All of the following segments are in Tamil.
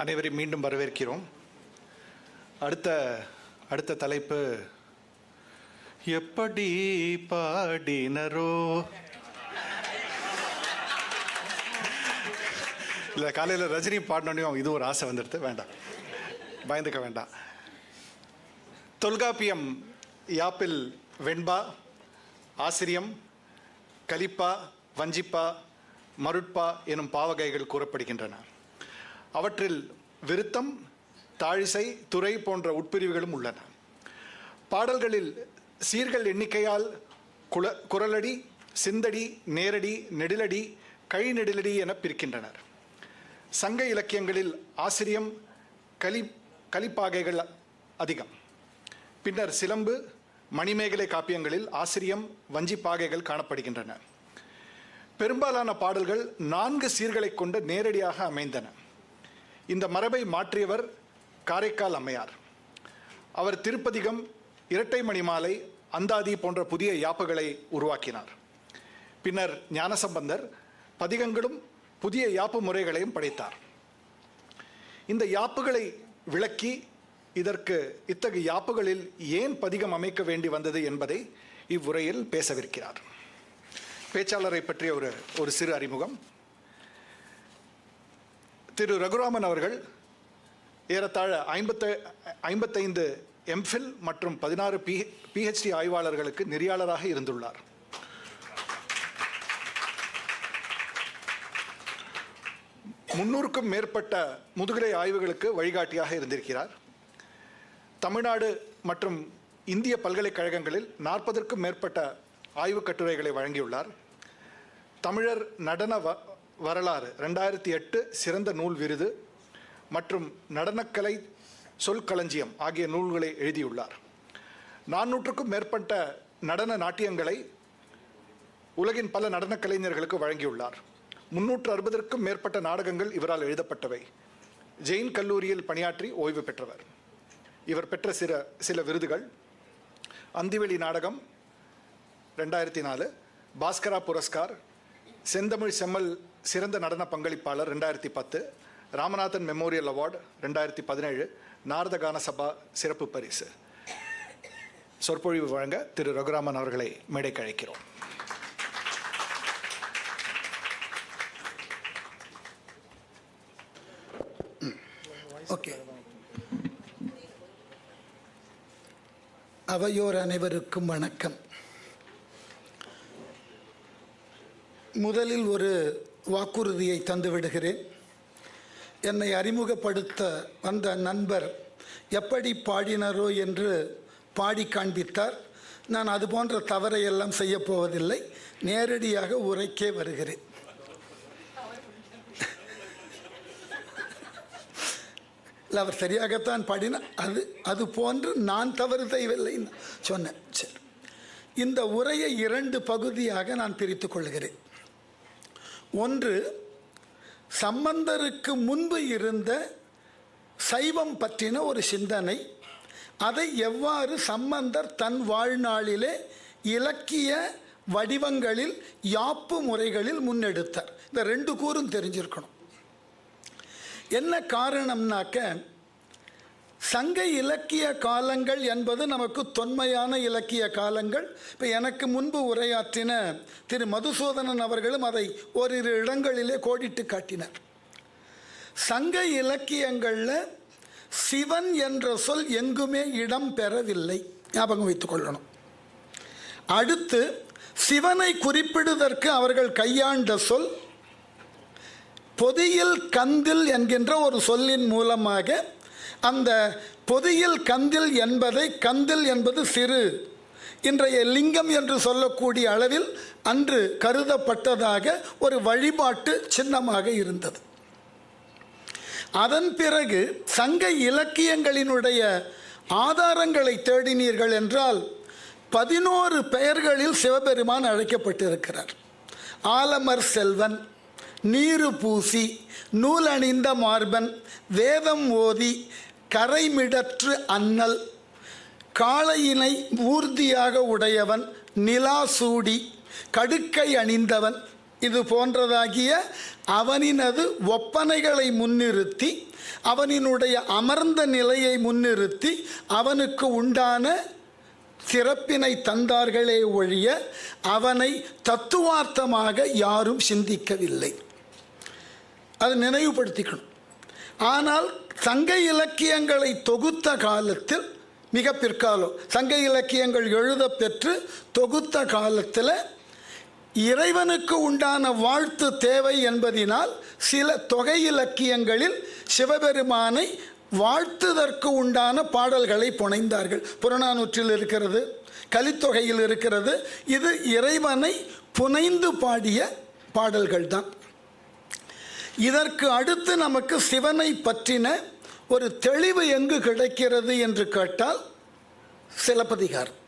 அனைவரையும் மீண்டும் வரவேற்கிறோம். அடுத்த தலைப்பு எப்படி பாடினரோ. இல்லை, காலையில் ரஜினி பாடினோடையும் இது ஒரு ஆசை வந்துடுது. வேண்டாம், பயந்துக்க வேண்டாம். தொல்காப்பியம் யாப்பில் வெண்பா, ஆசிரியம், கலிப்பா, வஞ்சிப்பா, மருட்பா எனும் பாவகைகள் கூறப்படுகின்றன. அவற்றில் விருத்தம், தாழிசை, துறை போன்ற உட்பிரிவுகளும் உள்ளன. பாடல்களில் சீர்கள் எண்ணிக்கையால் குரலடி, சிந்தடி, நேரடி, நெடிலடி, கழிநெடிலடி என பிரிக்கின்றனர். சங்க இலக்கியங்களில் ஆசிரியம், கலிப்பாகைகள் அதிகம். பின்னர் சிலம்பு, மணிமேகலை காப்பியங்களில் ஆசிரியம், வஞ்சிப்பாகைகள் காணப்படுகின்றன. பெரும்பாலான பாடல்கள் 4 சீர்களை கொண்டு நேரடியாக அமைந்தன. இந்த மரபை மாற்றியவர் காரைக்கால் அம்மையார். அவர் திருப்பதிகம், இரட்டை மணிமாலை, அந்தாதி போன்ற புதிய யாப்புகளை உருவாக்கினார். பின்னர் ஞானசம்பந்தர் பதிகங்களும் புதிய யாப்பு முறைகளையும் படைத்தார். இந்த யாப்புகளை விளக்கி இத்தகைய யாப்புகளில் ஏன் பதிகம் அமைக்க வேண்டி வந்தது என்பதை இவ்வுரையில் பேசவிருக்கிறார். பேச்சாளரை பற்றிய ஒரு சிறு அறிமுகம். திரு ரகுராமன் அவர்கள் ஏறத்தாழ 55 எம்ஃபில் மற்றும் 16 PhD ஆய்வாளர்களுக்கு நெறியாளராக இருந்துள்ளார். முன்னூறுக்கும் மேற்பட்ட முதுகலை ஆய்வுகளுக்கு வழிகாட்டியாக இருந்திருக்கிறார். தமிழ்நாடு மற்றும் இந்திய பல்கலைக்கழகங்களில் 40க்கும் மேற்பட்ட ஆய்வுக் கட்டுரைகளை வழங்கியுள்ளார். தமிழர் நடன வரலாறு 2008 சிறந்த நூல் விருது மற்றும் நடனக்கலை சொல்களஞ்சியம் ஆகிய நூல்களை எழுதியுள்ளார். 400க்கும் மேற்பட்ட நடன நாட்டியங்களை உலகின் பல நடன கலைஞர்களுக்கு வழங்கியுள்ளார். 360க்கும் மேற்பட்ட நாடகங்கள் இவரால் எழுதப்பட்டவை. ஜெயின் கல்லூரியில் பணியாற்றி ஓய்வு பெற்றவர். இவர் பெற்ற சில விருதுகள்: அந்திவெளி நாடகம் 2004, பாஸ்கரா புரஸ்கார், செந்தமிழ் செம்மல் சிறந்த நடன பங்களிப்பாளர் 2010, ராமநாதன் மெமோரியல் அவார்டு 2017, நாரதகான சபா சிறப்பு பரிசு. சொற்பொழிவு வழங்க திரு ரகுராமன் அவர்களை மேடைக்கு அழைக்கிறோம். ஓகே. அவையோர் அனைவருக்கும் வணக்கம். முதலில் ஒரு வாக்குறுதியை தந்துவிடுகிறேன். என்னை அறிமுகப்படுத்த வந்த நண்பர் எப்படி பாடினரோ என்று பாடி காண்பித்தார். நான் அது போன்ற தவறையெல்லாம் செய்யப்போவதில்லை. நேரடியாக உரைக்கே வருகிறேன். இல்லை, அவர் சரியாகத்தான் பாடினார். அது போன்று நான் தவறு செய்யவில்லைன்னு சொன்னேன். சரி, இந்த உரையை 2 பகுதியாக நான் பிரித்து கொள்கிறேன். ஒன்று, சம்பந்தருக்கு முன்பு இருந்த சைவம் பற்றின ஒரு சிந்தனை. அதை எவ்வாறு சம்பந்தர் தன் வாழ்நாளிலே இலக்கிய வடிவங்களில் யாப்பு முறைகளில் முன்னெடுத்தார். இந்த 2 கூறும் தெரிஞ்சிருக்கணும். என்ன காரணம்னாக்க, சங்க இலக்கிய காலங்கள் என்பது நமக்கு தொன்மையான இலக்கிய காலங்கள். இப்போ எனக்கு முன்பு உரையாற்றின திரு மதுசூதனன் அவர்களும் அதை ஓரிரு இடங்களிலே கோடிட்டு காட்டினார். சங்க இலக்கியங்களில் சிவன் என்ற சொல் எங்குமே இடம் பெறவில்லை, ஞாபகம் வைத்துக் கொள்ளணும். அடுத்து, சிவனை குறிப்பிடுவதற்கு அவர்கள் கையாண்ட சொல் பொதியில் கந்தில் என்கின்ற ஒரு சொல்லின் மூலமாக அந்த பொதியில் கந்தில் என்பதை, கந்தில் என்பது சிறு, இன்றைய லிங்கம் என்று சொல்லக்கூடிய அளவில் அன்று கருதப்பட்டதாக ஒரு வழிபாட்டு சின்னமாக இருந்தது. அதன் பிறகு சங்க இலக்கியங்களினுடைய ஆதாரங்களை தேடினீர்கள் என்றால் 11 பெயர்களில் சிவபெருமான் அழைக்கப்பட்டிருக்கிறார். ஆலமர் செல்வன், நீரு பூசி, நூலணிந்த மார்பன், வேதம் ஓதி, கரைமிடற்று அண்ணல், காளையினை ஊர்தியாக உடையவன், நிலா சூடி, கடுக்கை அணிந்தவன், இது போன்றதாகிய அவனினது ஒப்பனைகளை முன்னிறுத்தி அவனினுடைய அமர்ந்த நிலையை முன்னிறுத்தி அவனுக்கு உண்டான சிறப்பினை தந்தார்களே ஒழிய அவனை தத்துவார்த்தமாக யாரும் சிந்திக்கவில்லை. அதை நினைவுபடுத்திக்கணும். ஆனால் சங்க இலக்கியங்களை தொகுத்த காலத்தில், மிக பிற்காலம் சங்க இலக்கியங்கள் எழுத பெற்று தொகுத்த காலத்தில் இறைவனுக்கு உண்டான வாழ்த்து தேவை என்பதினால் சில தொகை இலக்கியங்களில் சிவபெருமானை வாழ்த்துதற்கு உண்டான பாடல்களை புனைந்தார்கள். புறநானூற்றில் இருக்கிறது, கலித்தொகையில் இருக்கிறது. இது இறைவனை புனைந்து பாடிய பாடல்கள் தான். இதற்கு அடுத்து நமக்கு சிவனை பற்றின ஒரு தெளிவு எங்கு கிடைக்கிறது என்று கேட்டால் சிலப்பதிகாரம்.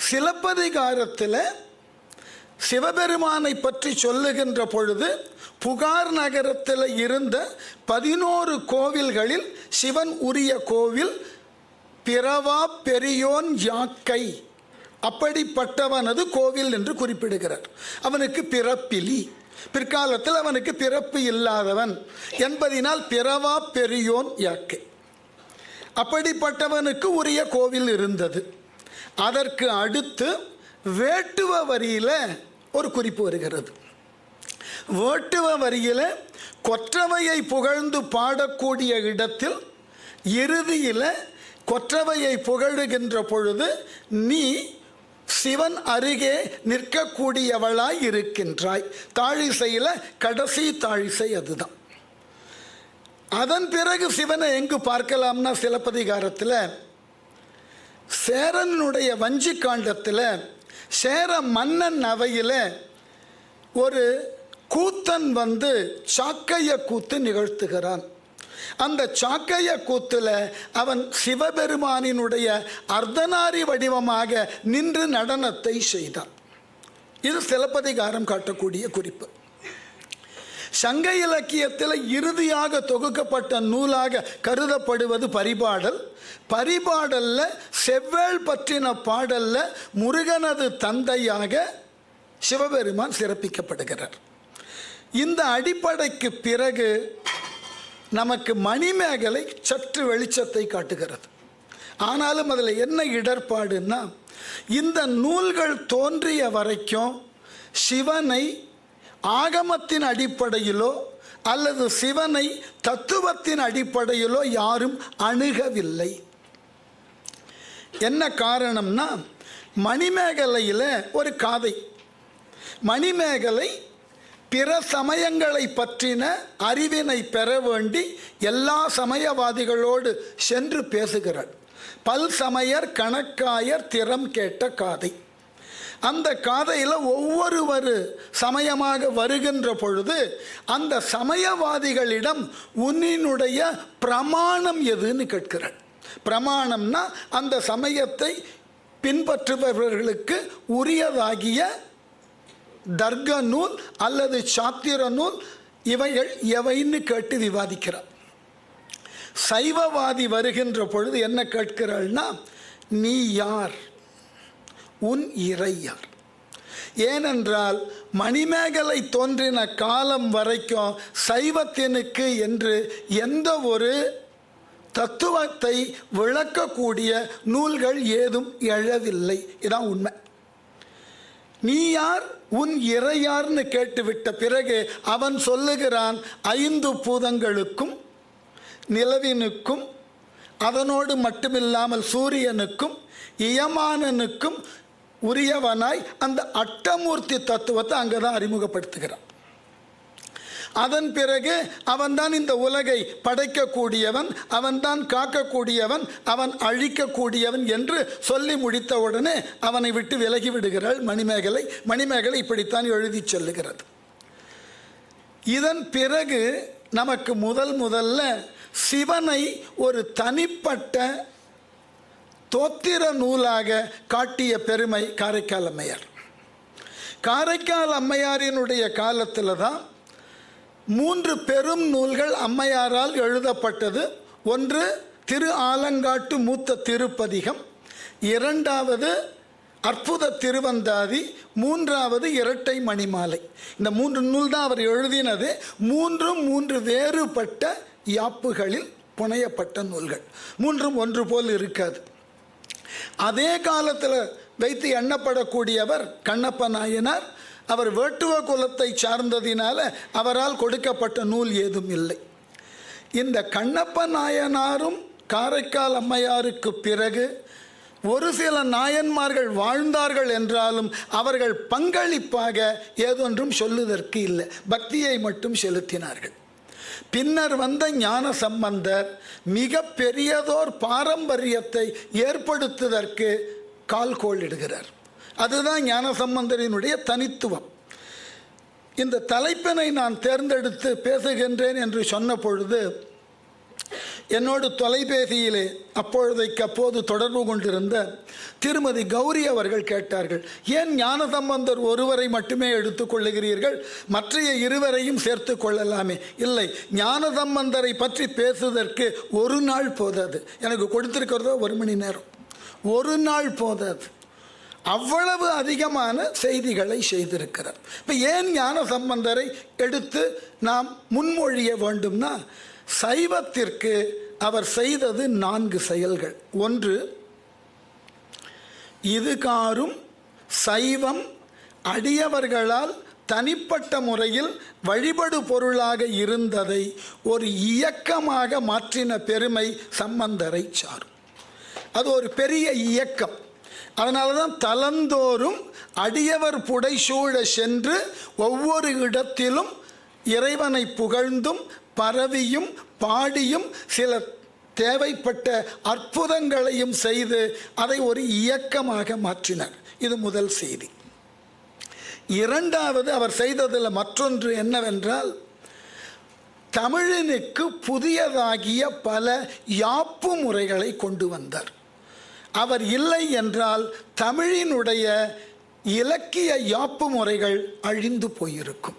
சிலப்பதிகாரத்தில் சிவபெருமானை பற்றி சொல்லுகின்ற பொழுது புகார் நகரத்தில் இருந்த 11 கோவில்களில் சிவன் உரிய கோவில் பிறவா பெரியோன் யாக்கை, அப்படிப்பட்டவனது கோவில் என்று குறிப்பிடுகிறார். அவனுக்கு பிறப்பிலி, பிற்காலத்தில் அவனுக்கு பிறப்பு இல்லாதவன் என்பதினால் பிறவா பெரியோன் யாக்கை, அப்படிப்பட்டவனுக்கு உரிய கோவில் இருந்தது. அதற்கு அடுத்து வேட்டுவ வரியில் ஒரு குறிப்பு வருகிறது. வேட்டுவ வரியில் கொற்றவையை புகழ்ந்து பாடக்கூடிய இடத்தில் இறுதியில் கொற்றவையை புகழுகின்ற பொழுது நீ சிவன் அருகே நிற்கக்கூடியவளாய் இருக்கின்றாய். தாழிசையில் கடைசி தாழிசை அதுதான். அதன் பிறகு சிவனை எங்கு பார்க்கலாம்னா சிலப்பதிகாரத்தில் சேரனுடைய வஞ்சி காண்டத்தில் சேர மன்னன் அவையில் ஒரு கூத்தன் வந்து சாக்கைய கூத்து நிகழ்த்துகிறான். அந்த சாக்கைய கூத்துல அவன் சிவபெருமானினுடைய அர்த்தநாரி வடிவமாக நின்று நடனத்தை செய்தான். இது சிலப்பதிகாரம் காட்டக்கூடிய குறிப்பு. சங்க இலக்கியத்தில் இறுதியாக தொகுக்கப்பட்ட நூலாக கருதப்படுவது பரிபாடல். பரிபாடல்ல செவ்வேள் பற்றின பாடல்ல முருகனது தந்தையாக சிவபெருமான் சிறப்பிக்கப்படுகிறார். இந்த அடிப்படைக்கு பிறகு நமக்கு மணிமேகலை சற்று வெளிச்சத்தை காட்டுகிறது. ஆனாலும் அதில் என்ன இடர்பாடுன்னா, இந்த நூல்கள் தோன்றிய வரைக்கும் சிவனை ஆகமத்தின் அடிப்படையிலோ அல்லது சிவனை தத்துவத்தின் அடிப்படையிலோ யாரும் அணுகவில்லை. என்ன காரணம்னா, மணிமேகலையில் ஒரு காதை, மணிமேகலை பிற சமயங்களை பற்றின அறிவினை பெற வேண்டி எல்லா சமயவாதிகளோடு சென்று பேசுகிறார். பல் சமயர் கணக்காயர் திறம் கேட்ட காதை. அந்த காதையில் ஒவ்வொரு சமயமாக வருகின்ற பொழுது அந்த சமயவாதிகளிடம் உன்னினுடைய பிரமாணம் எதுன்னு கேட்கிறார். பிரமாணம்னா அந்த சமயத்தை பின்பற்றுபவர்களுக்கு உரியதாகிய தர்க்க நூல் அல்லது சாத்திர நூல் இவைகள் எவைன்னு கேட்டு விவாதிக்கிறார். சைவவாதி வருகின்ற பொழுது என்ன கேட்கிறாள்னா, நீ யார், உன் இறை யார்? ஏனென்றால் மணிமேகலை தோன்றின காலம் வரைக்கும் சைவத்தினுக்கு என்று எந்த ஒரு தத்துவத்தை விளக்கக்கூடிய நூல்கள் ஏதும் எழவில்லை. இதான் உண்மை. நீ யார், உன் இறையார்னு கேட்டுவிட்ட பிறகு அவன் சொல்லுகிறான், 5 பூதங்களுக்கும் நிலவினுக்கும் அதனோடு மட்டுமில்லாமல் சூரியனுக்கும் இயமானனுக்கும் உரியவனாய் அந்த அட்டமூர்த்தி தத்துவத்தை அங்கே தான் அறிமுகப்படுத்துகிறான். அதன் பிறகு அவன்தான் இந்த உலகை படைக்கக்கூடியவன், அவன்தான் காக்கக்கூடியவன், அவன் அழிக்கக்கூடியவன் என்று சொல்லி முடித்தவுடனே அவனை விட்டு விலகி விடுகிறாள் மணிமேகலை. மணிமேகலை இப்படித்தான் எழுதி சொல்லுகிறது. இதன் பிறகு நமக்கு முதல்ல சிவனை ஒரு தனிப்பட்ட தோத்திர நூலாக காட்டிய பெருமை காரைக்கால் அம்மையார். காரைக்கால் அம்மையாரினுடைய காலத்தில் தான் 3 பெரும் நூல்கள் அம்மையாரால் எழுதப்பட்டது. ஒன்று திரு ஆலங்காட்டு மூத்த திருப்பதிகம், 2வது அற்புத திருவந்தாதி, 3வது இரட்டை மணிமாலை. இந்த 3 நூல் தான் அவர் எழுதினது. 3 வேறுபட்ட யாப்புகளில் புனையப்பட்ட நூல்கள். மூன்றும் ஒன்று போல் இருக்காது. அதே காலத்தில் வைத்து எண்ணப்படக்கூடியவர் கண்ணப்ப நாயனார். அவர் வேட்டுவ குலத்தை சார்ந்ததினால அவரால் கொடுக்கப்பட்ட நூல் ஏதும் இல்லை. இந்த கண்ணப்ப நாயனாரும் காரைக்கால் அம்மையாருக்கு பிறகு ஒரு சில நாயன்மார்கள் வாழ்ந்தார்கள் என்றாலும் அவர்கள் பங்களிப்பாக ஏதொன்றும் சொல்லுவதற்கு இல்லை, பக்தியை மட்டும் செலுத்தினார்கள். பின்னர் வந்த ஞான சம்பந்தர் மிக பெரியதோர் பாரம்பரியத்தை ஏற்படுத்துவதற்கு கால்கோளிடுகிறார். அதுதான் ஞான சம்பந்தரினுடைய தனித்துவம். இந்த தலைப்பினை நான் தேர்ந்தெடுத்து பேசுகின்றேன் என்று சொன்ன பொழுது என்னோடு தொலைபேசியிலே அப்போது தொடர்பு கொண்டிருந்த திருமதி கௌரி அவர்கள் கேட்டார்கள், ஏன் ஞானசம்பந்தர் ஒருவரை மட்டுமே எடுத்துக்கொள்ளுகிறீர்கள், மற்றைய இருவரையும் சேர்த்து கொள்ளலாமே? இல்லை, ஞானசம்பந்தரை பற்றி பேசுவதற்கு ஒரு நாள் போதாது. எனக்கு கொடுத்திருக்கிறதோ 1 மணி நேரம். ஒரு நாள் போதாது. அவ்வளவு அதிகமான செய்திகளை செய்திருக்கிறார். இப்போ ஏன் ஞான சம்பந்தரை எடுத்து நாம் முன்மொழிய வேண்டும்னா, சைவத்திற்கு அவர் செய்தது 4 செயல்கள். ஒன்று, இதுகாரும் சைவம் அடியவர்களால் தனிப்பட்ட முறையில் வழிபடு பொருளாக இருந்ததை ஒரு இயக்கமாக மாற்றின பெருமை சம்பந்தரை சாரும். அது ஒரு பெரிய இயக்கம். அதனால தான் தலந்தோறும் அடியவர் புடைசூழ சென்று ஒவ்வொரு இடத்திலும் இறைவனை புகழ்ந்தும் பரவியும் பாடியும் சில தேவைப்பட்ட அற்புதங்களையும் செய்து அதை ஒரு இயக்கமாக மாற்றினார். இது முதல் செய்தி. இரண்டாவது, அவர் செய்ததில் மற்றொன்று என்னவென்றால், தமிழனுக்கு புதியதாகிய பல யாப்பு முறைகளை கொண்டு வந்தார். அவர் இல்லை என்றால் தமிழினுடைய இலக்கிய யாப்பு முறைகள் அழிந்து போயிருக்கும்.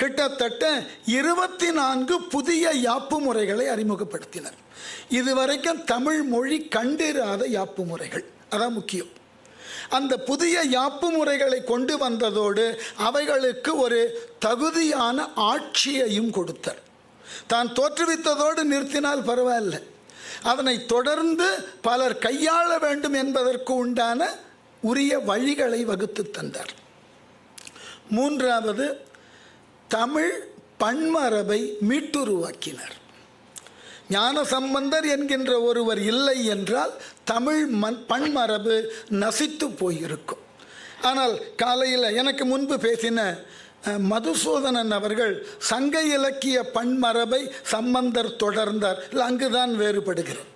கிட்டத்தட்ட 24 புதிய யாப்பு முறைகளை அறிமுகப்படுத்தினர். இதுவரைக்கும் தமிழ் மொழி கண்டிராத யாப்பு முறைகள், அதான் முக்கியம். அந்த புதிய யாப்பு முறைகளை கொண்டு வந்ததோடு அவைகளுக்கு ஒரு தகுதியான ஆட்சியையும் கொடுத்தார். தான் தோற்றுவித்ததோடு நிறுத்தினால் பரவாயில்லை, அதனை தொடர்ந்து பலர் கையாள வேண்டும் என்பதற்கு உண்டான உரிய வழிகளை வகுத்து தந்தார். மூன்றாவது, தமிழ் பன்மரபை மீட்டுருவாக்கினார். ஞான சம்பந்தர் என்கின்ற ஒருவர் இல்லை என்றால் தமிழ் பன்மரபு நசித்து போயிருக்கும். ஆனால் காலையில் எனக்கு முன்பு பேசின மதுசூதனன் அவர்கள் சங்க இலக்கிய பன்மரபை சம்பந்தர் தொடர்ந்தார். இல்லை, அங்குதான் வேறுபடுகிறது.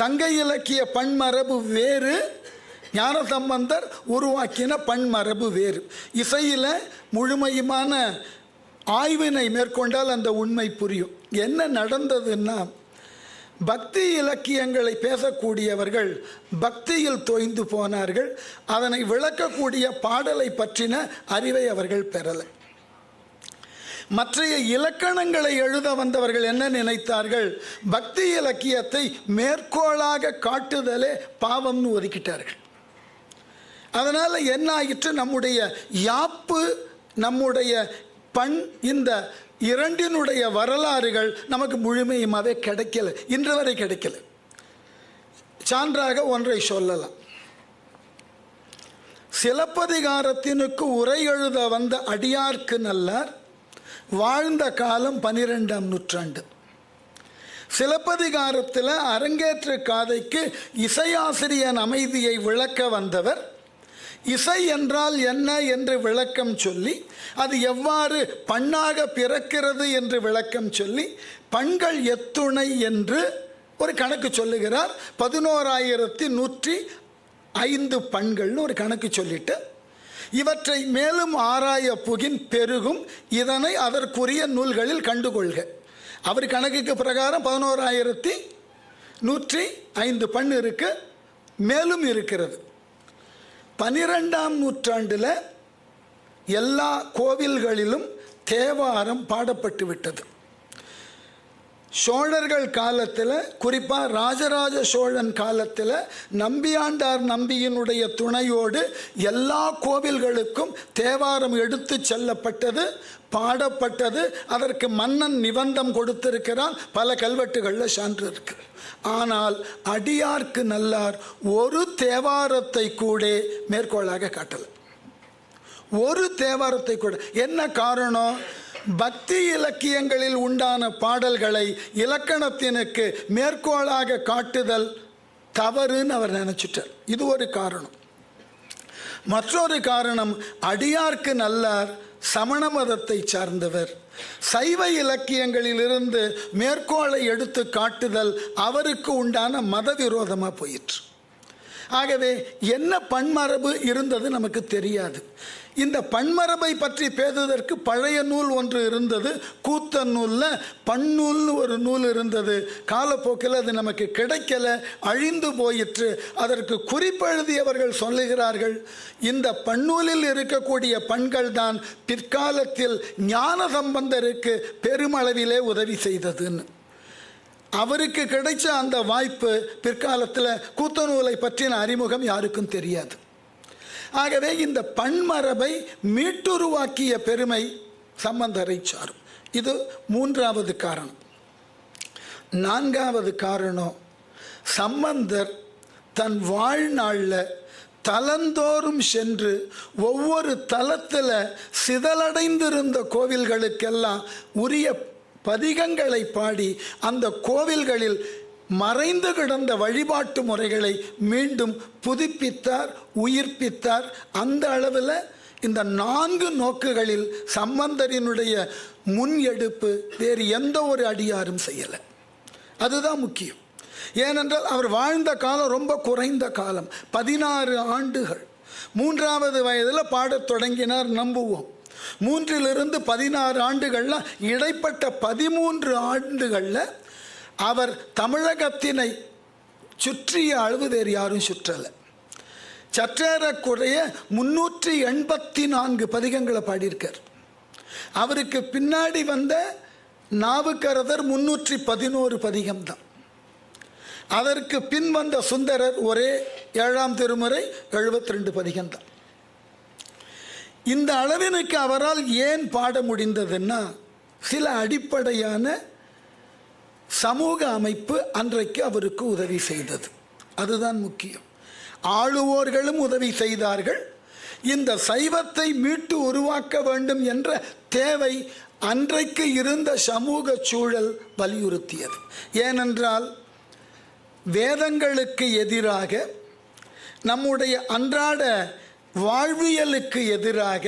சங்க இலக்கிய பன்மரபு வேறு, ஞான சம்பந்தர் உருவாக்கின பன்மரபு வேறு. இசையில் முழுமையுமான ஆய்வினை மேற்கொண்டால் அந்த உண்மை புரியும். என்ன நடந்ததுன்னா, பக்தி இலக்கியங்களை பேசக்கூடியவர்கள் பக்தியில் தோய்ந்து போனார்கள். அதனை விளக்கக்கூடிய பாடலை பற்றின அறிவை அவர்கள் பெறலை. மற்றைய இலக்கணங்களை எழுத வந்தவர்கள் என்ன நினைத்தார்கள், பக்தி இலக்கியத்தை மேற்கோளாக காட்டுதலே பாவம்னு ஒதுக்கிட்டார்கள். அதனால் என்ன ஆகிட்டு, நம்முடைய யாப்பு, நம்முடைய பண், இந்த இரண்டினுடைய வரலாறுகள் நமக்கு முழுமையுமாவே கிடைக்கல, இன்று வரை கிடைக்கல. சான்றாக ஒன்றை சொல்லலாம். சிலப்பதிகாரத்தினுக்கு உரை எழுத வந்த அடியார்க்கு நல்லார் வாழ்ந்த காலம் 12ஆம் நூற்றாண்டு. சிலப்பதிகாரத்தில் அரங்கேற்று காதைக்கு இசையாசிரியன் அமைதியை விளக்க வந்தவர் இசை என்றால் என்ன என்று விளக்கம் சொல்லி, அது எவ்வாறு பண்ணாக பிறக்கிறது என்று விளக்கம் சொல்லி, பண்கள் எத்துணை என்று ஒரு கணக்கு சொல்லுகிறார். 11,105 பண்கள்னு ஒரு கணக்கு சொல்லிட்டு, இவற்றை மேலும் ஆராய புகின் பெருகும், இதனை அதற்குரிய நூல்களில் கண்டுகொள்க. அவர் கணக்குக்கு பிரகாரம் 11,105 பண் இருக்கு, மேலும் இருக்கிறது. 12ஆம் நூற்றாண்டில் எல்லா கோவில்களிலும் தேவாரம் பாடப்பட்டு விட்டது. சோழர்கள் காலத்தில், குறிப்பாக ராஜராஜ சோழன் காலத்தில் நம்பியாண்டார் நம்பியினுடைய துணையோடு எல்லா கோவில்களுக்கும் தேவாரம் எடுத்து செல்லப்பட்டது, பாடப்பட்டது. அதற்கு மன்னன் நிபந்தம் கொடுத்திருக்கிறான், பல கல்வெட்டுகளில் சான்று இருக்கு. ஆனால் அடியார்க்கு நல்லார் ஒரு தேவாரத்தை கூட மேற்கோளாக காட்டலை. ஒரு தேவாரத்தை கூட. என்ன காரணம்? பக்தி இலக்கியங்களில் உண்டான பாடல்களை இலக்கணத்தினுக்கு மேற்கோளாக காட்டுதல் தவறுன்னு அவர் நினைச்சிட்டார். இது ஒரு காரணம். மற்றொரு காரணம், அடியார்க்கு நல்லார் சமண மதத்தை சார்ந்தவர். சைவ இலக்கியங்களிலிருந்து மேற்கோளை எடுத்து காட்டுதல் அவருக்கு உண்டான மத விரோதமாக போயிற்று. ஆகவே என்ன பன்மரபு இருந்தது நமக்கு தெரியாது. இந்த பன்மரபை பற்றி பேசுவதற்கு பழைய நூல் ஒன்று இருந்தது. கூத்தன் நூலில் பன்னூல்னு ஒரு நூல் இருந்தது. காலப்போக்கில் அது நமக்கு கிடைக்கல, அழிந்து போயிற்று. அதற்கு குறிப்பெழுதியவர்கள் சொல்லுகிறார்கள், இந்த பன்னூலில் இருக்கக்கூடிய பண்கள் தான் பிற்காலத்தில் ஞான சம்பந்தருக்கு பெருமளவிலே உதவி செய்ததுன்னு. அவருக்கு கிடைச்ச அந்த வாய்ப்பு பிற்காலத்தில் கூத்தநூலை பற்றின அறிமுகம் யாருக்கும் தெரியாது. ஆகவே இந்த பன்மரபை மீட்டுருவாக்கிய பெருமை சம்பந்தரை சாரும். இது மூன்றாவது காரணம். நான்காவது காரணம், சம்பந்தர் தன் வாழ்நாளில் தலந்தோறும் சென்று ஒவ்வொரு தலத்தில் சிதலடைந்திருந்த கோவில்களுக்கெல்லாம் உரிய பதிகங்களை பாடி அந்த கோவில்களில் மறைந்து கிடந்த வழிபாட்டு முறைகளை மீண்டும் புதுப்பித்தார், உயிர்ப்பித்தார். அந்த அளவில் இந்த 4 நோக்குகளில் சம்பந்தரினுடைய முன் எடுப்பு வேறு எந்த ஒரு அடியாரும் செய்யலை. அதுதான் முக்கியம். ஏனென்றால் அவர் வாழ்ந்த காலம் ரொம்ப குறைந்த காலம், 16 ஆண்டுகள். 3வது வயதில் பாடத் தொடங்கினார் நம்புவோம். 3லிருந்து 16 ஆண்டுகளில் இடைப்பட்ட 13 ஆண்டுகளில் அவர் தமிழகத்தினை சுற்றிய அளவு வேறு யாரும் சுற்றலை. சற்றேறக்குறைய 384 பதிகங்களை பாடியிருக்கார். அவருக்கு பின்னாடி வந்த நாவுக்கரசர் 311 பதிகம் தான். அதற்கு பின் வந்த சுந்தரர் ஒரே 7ஆம் திருமுறை 72 பதிகம் தான். இந்த அளவினுக்கு அவரால் ஏன் பாட முடிந்ததுன்னா, சில அடிப்படையான சமூக அமைப்பு அன்றைக்கு அவருக்கு உதவி செய்தது. அதுதான் முக்கியம். ஆளுவோர்களும் உதவி செய்தார்கள். இந்த சைவத்தை மீட்டு உருவாக்க வேண்டும் என்ற தேவை அன்றைக்கு இருந்த சமூக சூழல் வலியுறுத்தியது. ஏனென்றால் வேதங்களுக்கு எதிராக, நம்முடைய அன்றாட வாழ்வியலுக்கு எதிராக,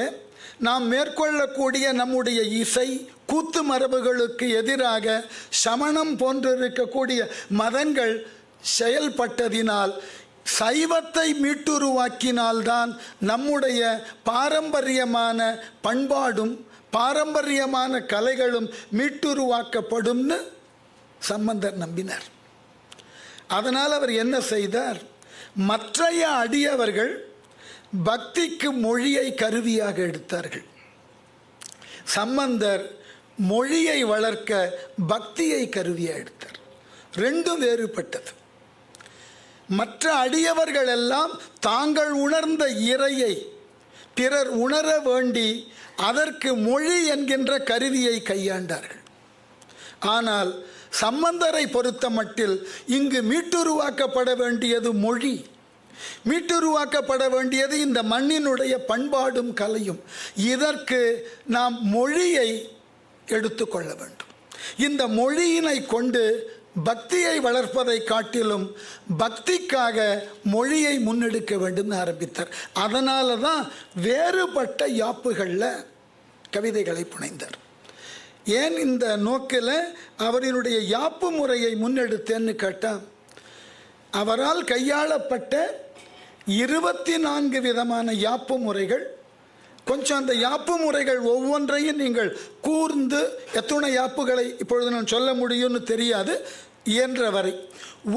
நாம் மேற்கொள்ளக்கூடிய நம்முடைய இசை கூத்து மரபுகளுக்கு எதிராக சமணம் போன்றிருக்கக்கூடிய மதங்கள் செயல்பட்டதினால் சைவத்தை மீட்டுருவாக்கினால்தான் நம்முடைய பாரம்பரியமான பண்பாடும் பாரம்பரியமான கலைகளும் மீட்டுருவாக்கப்படும்னு சம்பந்தர் நம்பினார். அதனால் அவர் என்ன செய்தார்? மற்றைய அடியவர்கள் பக்திக்கு மொழியை கருவியாக எடுத்தார்கள். சம்பந்தர் மொழியை வளர்க்க பக்தியை கருவியாக எடுத்தார். ரெண்டும் வேறுபட்டது. மற்ற அடியவர்கள் எல்லாம் தாங்கள் உணர்ந்த இறையை பிறர் உணர வேண்டி அதற்கு மொழி என்கின்ற கருவியை கையாண்டார்கள். ஆனால் சம்பந்தரை பொறுத்த மட்டில் இங்கு மீட்டுருவாக்கப்பட வேண்டியது மொழி, மீட்டுருவாக்கப்பட வேண்டியது இந்த மண்ணினுடைய பண்பாடும் கலையும். இதற்கு நாம் மொழியை எடுத்துக்கொள்ள வேண்டும். இந்த மொழியினை கொண்டு பக்தியை வளர்ப்பதை காட்டிலும் பக்திக்காக மொழியை முன்னெடுக்க வேண்டும் ஆரம்பித்தார். அதனால தான் வேறுபட்ட யாப்புகளில் கவிதைகளை புனைந்தார். ஏன் இந்த நோக்கில் அவரினுடைய யாப்பு முறையை முன்னெடுத்தேன்னு கேட்டால், அவரால் கையாளப்பட்ட 24 விதமான யாப்பு முறைகள். கொஞ்சம் அந்த யாப்பு முறைகள் ஒவ்வொன்றையும் நீங்கள் கூர்ந்து, எத்தனை யாப்புகளை இப்பொழுது நான் சொல்ல முடியும்னு தெரியாது, இயன்றவரை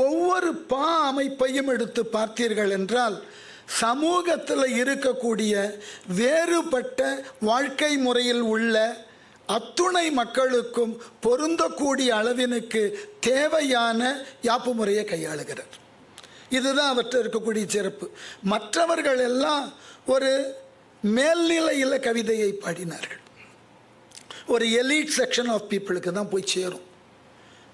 ஒவ்வொரு பா அமைப்பையும் எடுத்து பார்த்தீர்கள் என்றால் சமூகத்தில் இருக்கக்கூடிய வேறுபட்ட வாழ்க்கை முறையில் உள்ள அத்துணை மக்களுக்கும் பொருந்தக்கூடிய அளவினுக்கு தேவையான யாப்பு முறையை கையாளுகிறார். இதுதான் அவற்றை இருக்கக்கூடிய சிறப்பு. மற்றவர்கள் எல்லாம் ஒரு மேல்நிலையில் கவிதையை பாடினார்கள். ஒரு எலீட் செக்ஷன் ஆஃப் பீப்புளுக்கு தான் போய் சேரும்.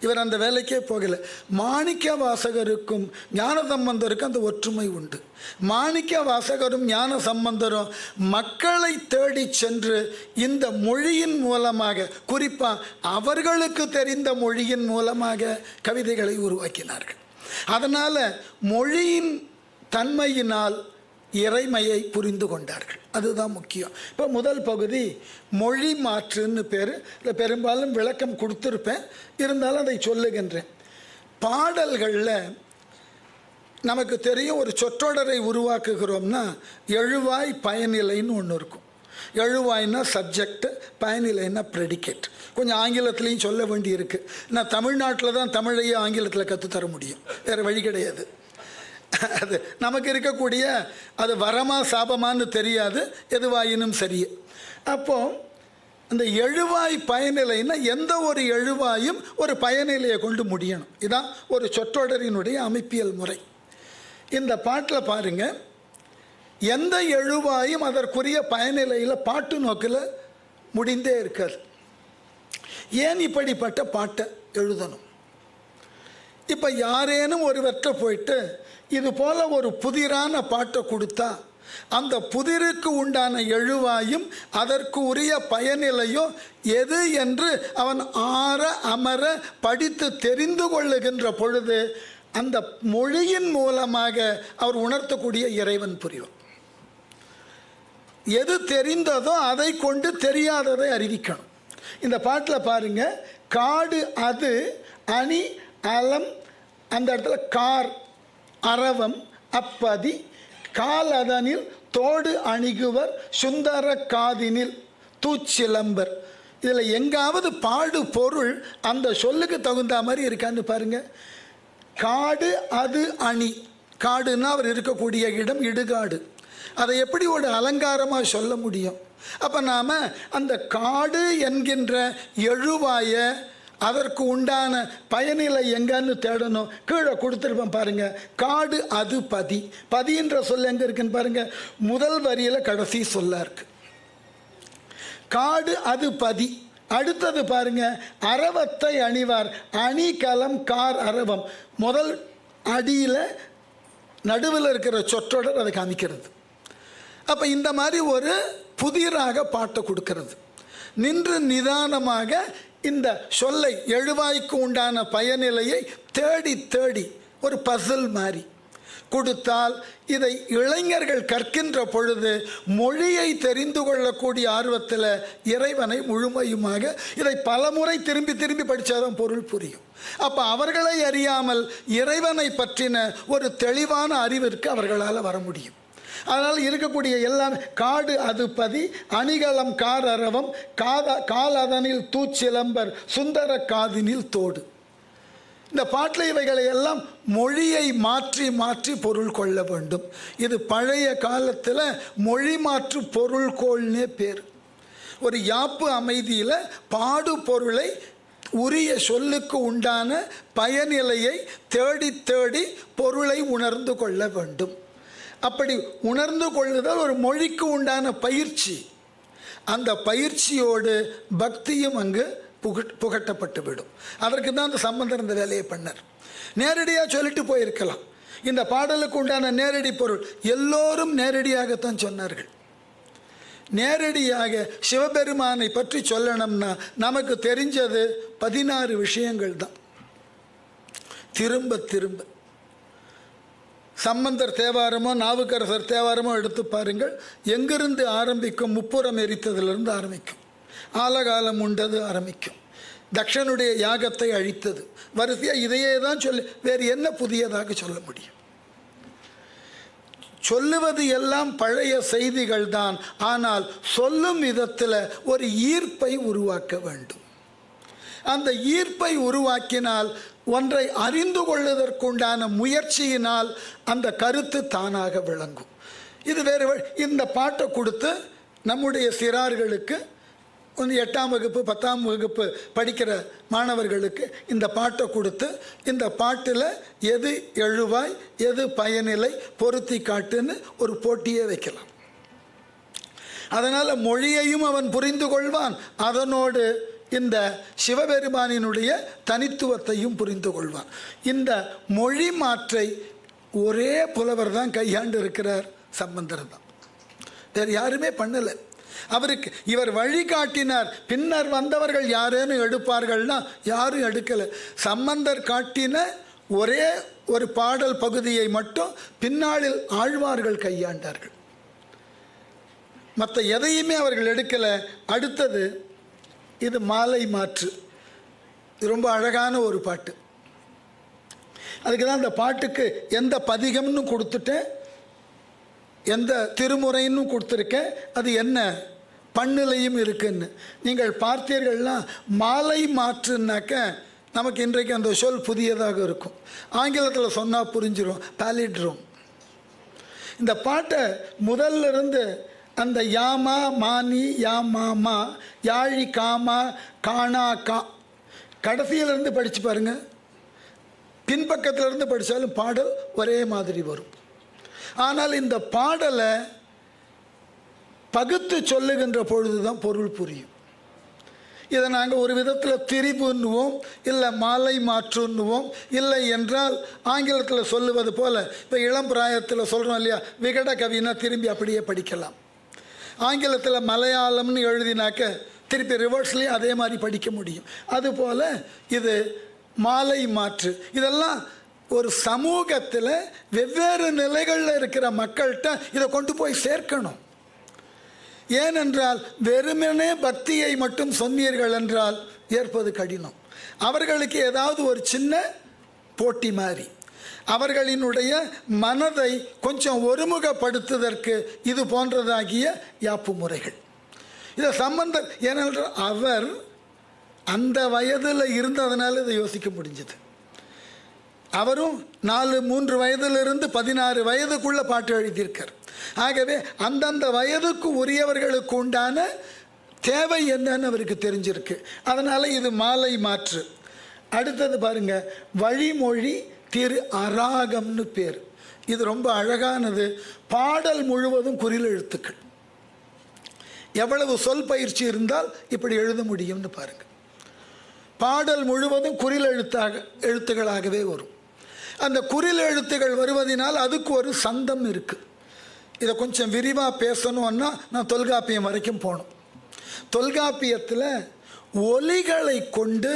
இவர் அந்த வேலைக்கே போகலை. மாணிக்க வாசகருக்கும் ஞான சம்பந்தருக்கும் அந்த ஒற்றுமை உண்டு. மாணிக்க வாசகரும் ஞான சம்பந்தரும் மக்களை தேடி சென்று இந்த மொழியின் மூலமாக, குறிப்பாக அவர்களுக்கு தெரிந்த மொழியின் மூலமாக கவிதைகளை உருவாக்கினார்கள். அதனால் மொழியின் தன்மையினால் இறைமையை புரிந்து கொண்டார்கள். அதுதான் முக்கியம். இப்போ முதல் பகுதி மொழி மாற்றுன்னு பேர். இல்லை, பெரும்பாலும் விளக்கம் கொடுத்துருப்பேன், இருந்தாலும் அதை சொல்லுகின்றேன். பாடல்களில் நமக்கு தெரியும், ஒரு சொற்றொடரை உருவாக்குகிறோம்னா எழுவாய் பயனிலைன்னு ஒன்று இருக்கும். எழுவாய்னா சப்ஜெக்ட், பயனிலைன்னா ப்ரெடிகேட். கொஞ்சம் ஆங்கிலத்திலையும் சொல்ல வேண்டி இருக்குது. நான் தமிழ்நாட்டில் தான் தமிழையே ஆங்கிலத்தில் கற்றுத்தர முடியும், வேறு வழி கிடையாது. அது நமக்கு இருக்கக்கூடிய, அது வரமா சாபமானு தெரியாது, எதுவாயினும் சரியே. அப்போ அந்த எழுவாய் பயனிலைன்னா எந்த ஒரு எழுவாயும் ஒரு பயனிலையை கொண்டு முடியணும். இதுதான் ஒரு சொற்றொடரினுடைய அமைப்பியல் முறை. இந்த பாட்டில் பாருங்க, எந்த எழுவாயும் அதற்குரிய பயனிலையில் பாட்டு நோக்கில் முடிந்தே இருக்காது. ஏன் இப்படிப்பட்ட பாட்டை எழுதணும்? இப்போ யாரேனும் ஒருவற்றை போயிட்டு இது போல் ஒரு புதிரான பாட்டை கொடுத்தா அந்த புதிருக்கு உண்டான எழுவாயும் அதற்கு உரிய பயனிலையோ எது என்று அவன் ஆற அமர படித்து தெரிந்து கொள்ளுகின்ற பொழுது அந்த மொழியின் மூலமாக அவர் உணர்த்தக்கூடிய இறைவன் புரியும். எது தெரிந்ததோ அதை கொண்டு தெரியாததை அறிவிக்கணும். இந்த பாட்டில் பாருங்க, காடு அது அணி அலம், அந்த இடத்துல கார் அரவம் அப்பதி காலதனில் தோடு அணிகுவர் சுந்தர காதினில் தூச்சிலம்பர். இதில் எங்காவது பாடு பொருள் அந்த சொல்லுக்கு தகுந்த மாதிரி இருக்கான்னு பாருங்க. காடு அது அணி, காடுன்னா அவர் இருக்கக்கூடிய இடம் இடுகாடு. அதை எப்படி ஒரு அலங்காரமாக சொல்ல முடியும்? அப்போ நாம் அந்த காடு என்கின்ற எழுவாய அதற்கு உண்டான பயனிலை எங்கன்னு தேடணும். கீழே கொடுத்துருப்பேன் பாருங்க, காடு அது பதி. பதின்ற சொல் எங்கே இருக்குன்னு பாருங்க, முதல் வரியில் கடைசி சொல்ல இருக்கு. காடு அது பதி. அடுத்தது பாருங்க, அரவத்தை அணிவார், அணி கலம் கார் அரவம். முதல் அடியில் நடுவில் இருக்கிற சொற்றொடர் அதை காமிக்கிறது. அப்போ இந்த மாதிரி ஒரு புதிராக பாட்டை கொடுக்கிறது. நின்று நிதானமாக இந்த சொல்லை எழுவாய்க்கு உண்டான பயனிலையை தேடி தேடி ஒரு பசில் மாதிரி கொடுத்தால் இதை இளைஞர்கள் கற்கின்ற பொழுது மொழியை தெரிந்து கொள்ளக்கூடிய ஆர்வத்தில் இறைவனை முழுமையுமாக இதை பலமுறை திரும்பி திரும்பி படித்தாதான் பொருள் புரியும். அப்போ அவர்களை அறியாமல் இறைவனை பற்றின ஒரு தெளிவான அறிவிற்கு அவர்களால் வர முடியும். அதனால் இருக்கக்கூடிய எல்லாமே காடு அது பதி அணிகலம் கார் அரவம் காலதனில் தூச்சிலம்பர் சுந்தர காதினில் தோடு. இந்த பாட்டில் இவைகளை எல்லாம் மொழியை மாற்றி மாற்றி பொருள் கொள்ள வேண்டும். இது பழைய காலத்தில் மொழி மாற்று பொருள்கோள்னே பேர். ஒரு யாப்பு அமைதியில் பாடு பொருளை உரிய சொல்லுக்கு உண்டான பயனிலையை தேடி தேடி பொருளை உணர்ந்து கொள்ள வேண்டும். அப்படி உணர்ந்து கொள்ளுதல் ஒரு மொழிக்கு உண்டான பயிற்சி. அந்த பயிற்சியோடு பக்தியும் அங்கு புகட்டப்பட்டு விடும். அதற்கு தான் அந்த சம்பந்தர் இந்த வேலையை பண்ணார். நேரடியாக சொல்லிட்டு போயிருக்கலாம். இந்த பாடலுக்கு உண்டான நேரடி பொருள் எல்லோரும் நேரடியாகத்தான் சொன்னார்கள். நேரடியாக சிவபெருமானை பற்றி சொல்லணும்னா நமக்கு தெரிஞ்சது 16 விஷயங்கள் தான். திரும்ப திரும்ப சம்பந்தர் தேவாரமோ நாவுக்கரசர் தேவாரமோ எடுத்து பாருங்கள், எங்கிருந்து ஆரம்பிக்கும்? முப்புறம் எரித்ததிலிருந்து ஆரம்பிக்கும், ஆலகாலம் உண்டது ஆரம்பிக்கும், தக்ஷனுடைய யாகத்தை அழித்தது, வரிசையாக இதையே தான் சொல்லி வேறு என்ன புதியதாக சொல்ல முடியும்? சொல்லுவது எல்லாம் பழைய செய்திகள் தான். ஆனால் சொல்லும் விதத்தில் ஒரு ஈர்ப்பை உருவாக்க வேண்டும். அந்த ஈர்ப்பை உருவாக்கினால் ஒன்றை அறிந்து கொள்வதற்குண்டான முயற்சியினால் அந்த கருத்து தானாக விளங்கும். இது வேறு இந்த பாட்டை கொடுத்து நம்முடைய சிறார்களுக்கு ஒன்று 8ஆம் வகுப்பு 10ஆம் வகுப்பு படிக்கிற மாணவர்களுக்கு இந்த பாட்டை கொடுத்து இந்த பாட்டில் எது எழுவாய் எது பயனிலை பொருத்தி காட்டுன்னு ஒரு போட்டியே வைக்கலாம். அதனால் மொழியையும் அவன் புரிந்து கொள்வான், அதனோடு இந்த சிவபெருமானினுடைய தனித்துவத்தையும் புரிந்து கொள்வான். இந்த மொழி மாற்றை ஒரே புலவர் தான் கையாண்டு இருக்கிறார், சம்பந்தர் தான். வேறு யாருமே பண்ணலை. அவருக்கு இவர் வழிகாட்டினார். பின்னர் வந்தவர்கள் யாரேனும் எடுப்பார்கள்னா யாரும் எடுக்கலை. சம்பந்தர் காட்டின ஒரே ஒரு பாடல் பகுதியை மட்டும் பின்னாளில் ஆழ்வார்கள் கையாண்டார்கள். மற்ற எதையுமே அவர்கள் எடுக்கலை. அடுத்தது இது மாலை மாற்று. இது ரொம்ப அழகான ஒரு பாட்டு. அதுக்கு தான் இந்த பாட்டுக்கு எந்த பதிகம்னு கொடுத்துட்டேன், எந்த திருமுறைன்னு கொடுத்துருக்கேன், அது என்ன பண்ணிலையும் இருக்குன்னு. நீங்கள் பார்த்தீர்கள்னா மாலை மாற்றுனாக்க நமக்கு இன்றைக்கு அந்த சொல் புதியதாக இருக்கும். ஆங்கிலத்தில் சொன்னால் புரிஞ்சிடும், பாலிட்ரோம். இந்த பாட்டை முதல்ல இருந்து அந்த யாமா மானி யா மாமா யாழி காமா காணா கா கடைசியிலிருந்து படித்து பாருங்கள். பின்பக்கத்திலிருந்து படித்தாலும் பாடல் ஒரே மாதிரி வரும். ஆனால் இந்த பாடலை பகுத்து சொல்லுகின்ற பொழுது தான் பொருள் புரியும். இதை நாங்கள் ஒரு விதத்தில் திரிபுன்னுவோம், இல்லை மாலை மாற்றுன்னுவோம், இல்லை என்றால் ஆங்கிலத்தில் சொல்லுவது போல் இப்போ இளம் பிராயத்தில் சொல்கிறோம் இல்லையா, விகட கவினா திரும்பி அப்படியே படிக்கலாம். ஆங்கிலத்தில் மலையாளம்னு எழுதினாக்க திருப்பி ரிவர்ஸ்லேயும் அதே மாதிரி படிக்க முடியும். அதுபோல் இது மாலை மாற்று. இதெல்லாம் ஒரு சமூகத்தில் வெவ்வேறு நிலைகளில் இருக்கிற மக்கள்கிட்ட இதை கொண்டு போய் சேர்க்கணும். ஏனென்றால் வெறுமனே பக்தியை மட்டும் சொன்னீர்கள் என்றால் ஏற்பது கடினம். அவர்களுக்கு ஏதாவது ஒரு சின்ன போட்டி மாதிரி அவர்களினுடைய மனதை கொஞ்சம் ஒருமுகப்படுத்துவதற்கு இது போன்றதாகிய யாப்பு முறைகள். இதை சம்பந்தர், ஏனென்றால் அவர் அந்த வயதில் இருந்ததுனால இதை யோசிக்க முடிஞ்சது. அவரும் 3 வயதிலிருந்து 16 வயதுக்குள்ள பாட்டு எழுதியிருக்கார். ஆகவே அந்தந்த வயதுக்கு உரியவர்களுக்கு உண்டான தேவை என்னன்னு அவருக்கு தெரிஞ்சிருக்கு. அதனால் இது மாலை மாற்று. அடுத்தது பாருங்க, வழிமொழி திரு அராகம்னு பேர். இது ரொம்ப அழகானது. பாடல் முழுவதும் குறில் எழுத்துக்கள். எவ்வளவு சொல் பயிற்சி இருந்தால் இப்படி எழுத முடியும்னு பாருங்க. பாடல் முழுவதும் குறில் எழுத்துக்களாகவே வரும். அந்த குறில் எழுத்துகள் வருவதனால் அதுக்கு ஒரு சந்தம் இருக்குது. இதை கொஞ்சம் விரிவாக பேசணும்னா நான் தொல்காப்பியம் வரைக்கும் போகணும். தொல்காப்பியத்தில் ஒலிகளை கொண்டு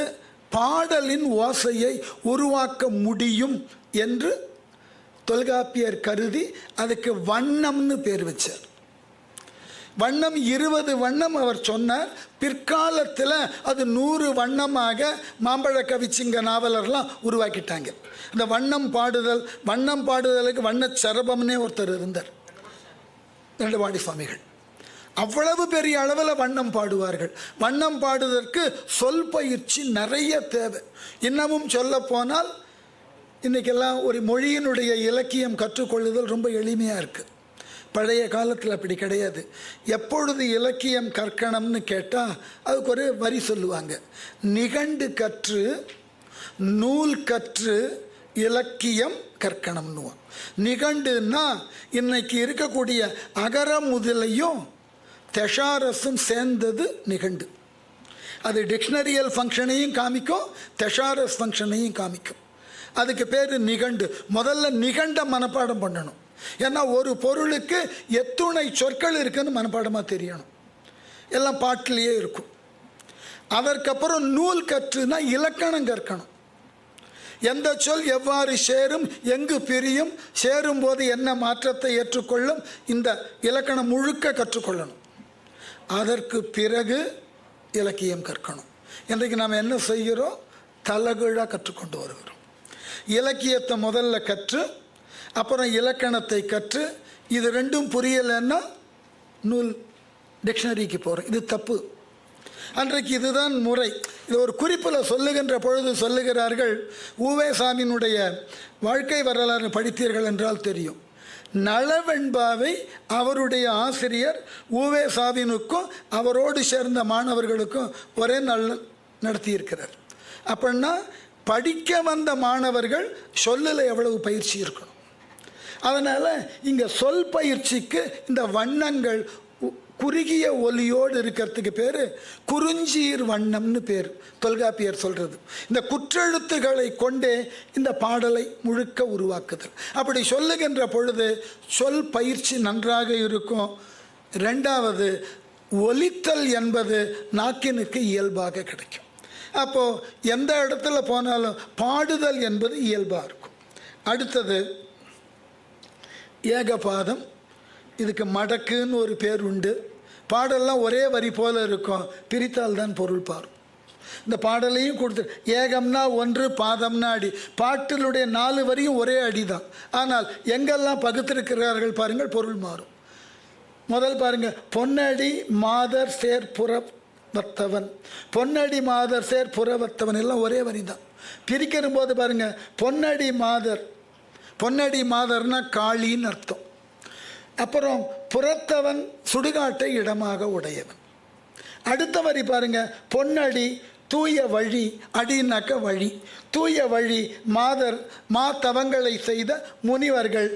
பாடலின் ஓசையை உருவாக்க முடியும் என்று தொல்காப்பியர் கருதி அதுக்கு வண்ணம்னு பேர் வச்சார். வண்ணம் 20 வண்ணம் அவர் சொன்னார். பிற்காலத்தில் அது 100 வண்ணமாக மாம்பழ கவிச்சிங்க நாவலர்லாம் உருவாக்கிட்டாங்க. இந்த வண்ணம் பாடுதலுக்கு வண்ணச் சரபம்னே ஒருத்தர் இருந்தார், தண்டபாணி சுவாமிகள். அவ்வளவு பெரிய அளவில் வண்ணம் பாடுவார்கள். வண்ணம் பாடுவதற்கு சொல் பயிற்சி நிறைய தேவை. இன்னமும் சொல்ல போனால் இன்றைக்கெல்லாம் ஒரு மொழியினுடைய இலக்கியம் கற்றுக்கொள்ளுதல் ரொம்ப எளிமையாக இருக்குது. பழைய காலத்தில் அப்படி கிடையாது. எப்பொழுது இலக்கியம் கற்கணும்னு கேட்டால் அதுக்கு ஒரு வரி சொல்லுவாங்க, நிகண்டு கற்று நூல் கற்று இலக்கியம் கற்கணும்னுவான். நிகண்டுன்னா இன்னைக்கு இருக்கக்கூடிய அகர முதலையும் தெஷாரஸும் சேர்ந்தது நிகண்டு. அது டிக்ஷனரியல் ஃபங்க்ஷனையும் காமிக்கும், தெஷாரஸ் ஃபங்க்ஷனையும் காமிக்கும். அதுக்கு பேர் நிகண்டு. முதல்ல நிகண்ட மனப்பாடம் பண்ணணும். ஏன்னா ஒரு பொருளுக்கு எத்துணை சொற்கள் இருக்குன்னு மனப்பாடமாக தெரியணும். எல்லாம் பாட்டிலேயே இருக்கும். அதற்கப்புறம் நூல் கற்றுனா இலக்கணம் கற்கணும். எந்த சொல் எவ்வாறு சேரும், எங்கு பிரியும், சேரும் போது என்ன மாற்றத்தை ஏற்றுக்கொள்ளும், இந்த இலக்கணம் முழுக்க கற்றுக்கொள்ளணும். அதற்கு பிறகு இலக்கியம் கற்கணும். இன்றைக்கு நாம் என்ன செய்கிறோம், தலகீழாக கற்றுக்கொண்டு வருகிறோம். இலக்கியத்தை முதல்ல கற்று அப்புறம் இலக்கணத்தை கற்று இது ரெண்டும் புரியலைன்னா நூல் டிக்ஷனரிக்கு போகிறோம். இது தப்பு. அன்றைக்கு இதுதான் முறை. இது ஒரு குறிப்பில் சொல்லுகின்ற பொழுது சொல்லுகிறார்கள், உவே சாமியினுடைய வாழ்க்கை வரலாறு படித்தீர்கள் என்றால் தெரியும். நளவெண்பாவை அவருடைய ஆசிரியர் உவே சாவினுக்கும் அவரோடு சேர்ந்த மாணவர்களுக்கும் ஒரே நாள் நடத்தியிருக்கிறார். அப்படின்னா படிக்க வந்த மாணவர்கள் சொல்லில் எவ்வளவு பயிற்சி இருக்கணும். அதனால் இங்கே சொல் பயிற்சிக்கு இந்த வண்ணங்கள் குறுகிய ஒலியோடு இருக்கிறதுக்கு பேர் குறிஞ்சீர் வண்ணம்னு பேர், தொல்காப்பியர் சொல்கிறது. இந்த குற்றெழுத்துக்களை கொண்டே இந்த பாடலை முழுக்க உருவாக்குதல். அப்படி சொல்லுகின்ற பொழுது சொல் பயிற்சி நன்றாக இருக்கும். ரெண்டாவது, ஒலித்தல் என்பது நாக்கினுக்கு இயல்பாக கிடைக்கும். அப்போது எந்த இடத்துல போனாலும் பாடுதல் என்பது இயல்பாக இருக்கும். அடுத்தது ஏகபாதம். இதுக்கு மடக்குன்னு ஒரு பேர் உண்டு. பாடல்லாம் ஒரே வரி போல் இருக்கும், பிரித்தால் தான் பொருள் பாரும். இந்த பாடலையும் கொடுத்து ஏகம்னா ஒன்று, பாதம்னா அடி. பாட்டிலுடைய 4 வரியும் ஒரே அடி தான். ஆனால் எங்கெல்லாம் பகுத்திருக்கிறார்கள் பாருங்கள், பொருள் மாறும். முதல் பாருங்கள், பொன்னடி மாதர் சேர் புறவத்தவன். பொன்னடி மாதர் சேர் புறவத்தவன் எல்லாம் ஒரே வரி தான். பிரிக்கிற போது பாருங்கள், பொன்னடி மாதர், பொன்னடி மாதர்னா காளின்னு அர்த்தம். அப்புறம் புறத்தவன் சுடுகாட்டை இடமாக உடையவன். அடுத்த வரி பாருங்க, பொன்னடி தூய வழி, அடினாக்க வழி, தூய வழி மாதர் மாதவங்களை செய்த முனிவர்கள்,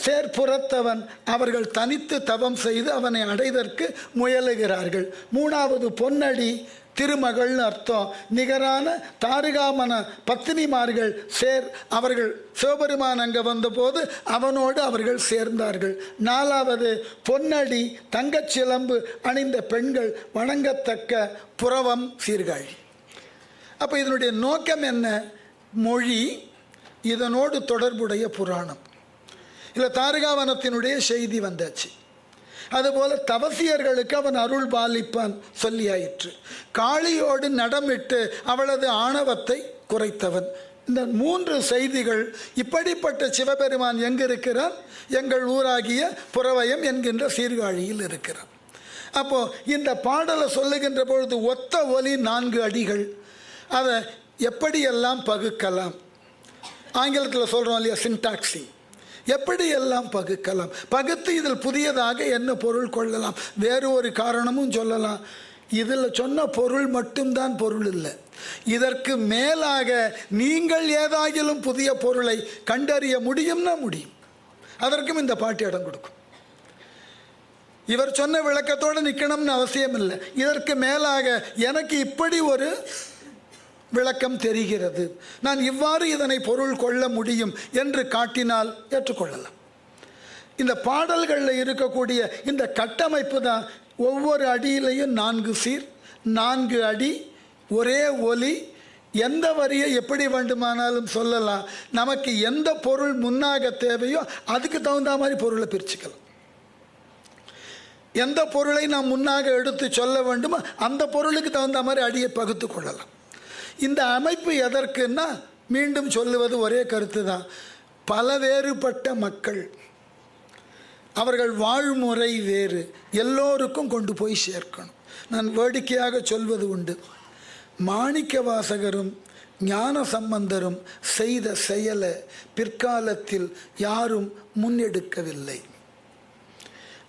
சேர்ப்புறத்தவன் அவர்கள் தனித்து தவம் செய்து அவனை அடைதற்கு முயலுகிறார்கள். மூணாவது பொன்னடி திருமகள்னு அர்த்தம். நிகரான தாருகாமன பத்தினிமார்கள் சேர், அவர்கள் சிவபெருமான் அங்கே வந்தபோது அவனோடு அவர்கள் சேர்ந்தார்கள். நாலாவது பொன்னடி தங்கச்சிலம்பு அணிந்த பெண்கள் வணங்கத்தக்க புறவம் சீர்காழி. அப்போ இதனுடைய நோக்கம் என்ன? மொழி, இதனோடு தொடர்புடைய புராணம். இல்லை, தாருகாவனத்தினுடைய செய்தி வந்தாச்சு. அதுபோல் தவசியர்களுக்கு அவன் அருள் பாலிப்பான் சொல்லியாயிற்று. காளியோடு நடமிட்டு அவளது ஆணவத்தை குறைத்தவன். இந்த 3 செய்திகள். இப்படிப்பட்ட சிவபெருமான் எங்கு இருக்கிறார்? எங்கள் ஊராகிய புறவயம் என்கின்ற சீர்காழியில் இருக்கிறார். அப்போது இந்த பாடலை சொல்லுகின்ற பொழுது ஒத்த ஒலி 4 அடிகள். அதை எப்படியெல்லாம் பகுக்கலாம்? ஆங்கிலத்தில் சொல்கிறோம் இல்லையா, சின்டாக்சி. எப்படியெல்லாம் பகுக்கலாம், பகுத்து இதில் புதியதாக என்ன பொருள் கொள்ளலாம், வேறு ஒரு காரணமும் சொல்லலாம். இதில் சொன்ன பொருள் மட்டும்தான் பொருள் இல்லை. இதற்கு மேலாக நீங்கள் ஏதாகிலும் புதிய பொருளை கண்டறிய முடியும்னா முடியும். அதற்கும் இந்த பாட்டு இடம் கொடுக்கும். இவர் சொன்ன விளக்கத்தோடு நிற்கணும்னு அவசியம் இல்லை. இதற்கு மேலாக எனக்கு இப்படி ஒரு விளக்கம் தெரிகிறது, நான் இவ்வாறு இதனை பொருள் கொள்ள முடியும் என்று காட்டினால் ஏற்றுக்கொள்ளலாம். இந்த பாடல்களில் இருக்கக்கூடிய இந்த கட்டமைப்பு தான். ஒவ்வொரு அடியிலையும் 4 சீர், 4 அடி, ஒரே ஒலி. எந்த வரியை எப்படி வேண்டுமானாலும் சொல்லலாம். நமக்கு எந்த பொருள் முன்னாக தேவையோ அதுக்கு தகுந்த மாதிரி பொருளை பிரிச்சுக்கலாம். எந்த பொருளை நாம் முன்னாக எடுத்து சொல்ல வேண்டுமோ அந்த பொருளுக்கு தகுந்த மாதிரி அடியை பகுத்து கொள்ளலாம். இந்த அமைப்பு எதற்குன்னா, மீண்டும் சொல்லுவது ஒரே கருத்து தான். பல வேறுபட்ட மக்கள், அவர்கள் வாழ்முறை வேறு, எல்லோருக்கும் கொண்டு போய் சேர்க்கணும். நான் வேடிக்கையாக சொல்வது உண்டு, மாணிக்க வாசகரும் ஞான சம்பந்தரும் செய்த செயலை பிற்காலத்தில் யாரும் முன்னெடுக்கவில்லை.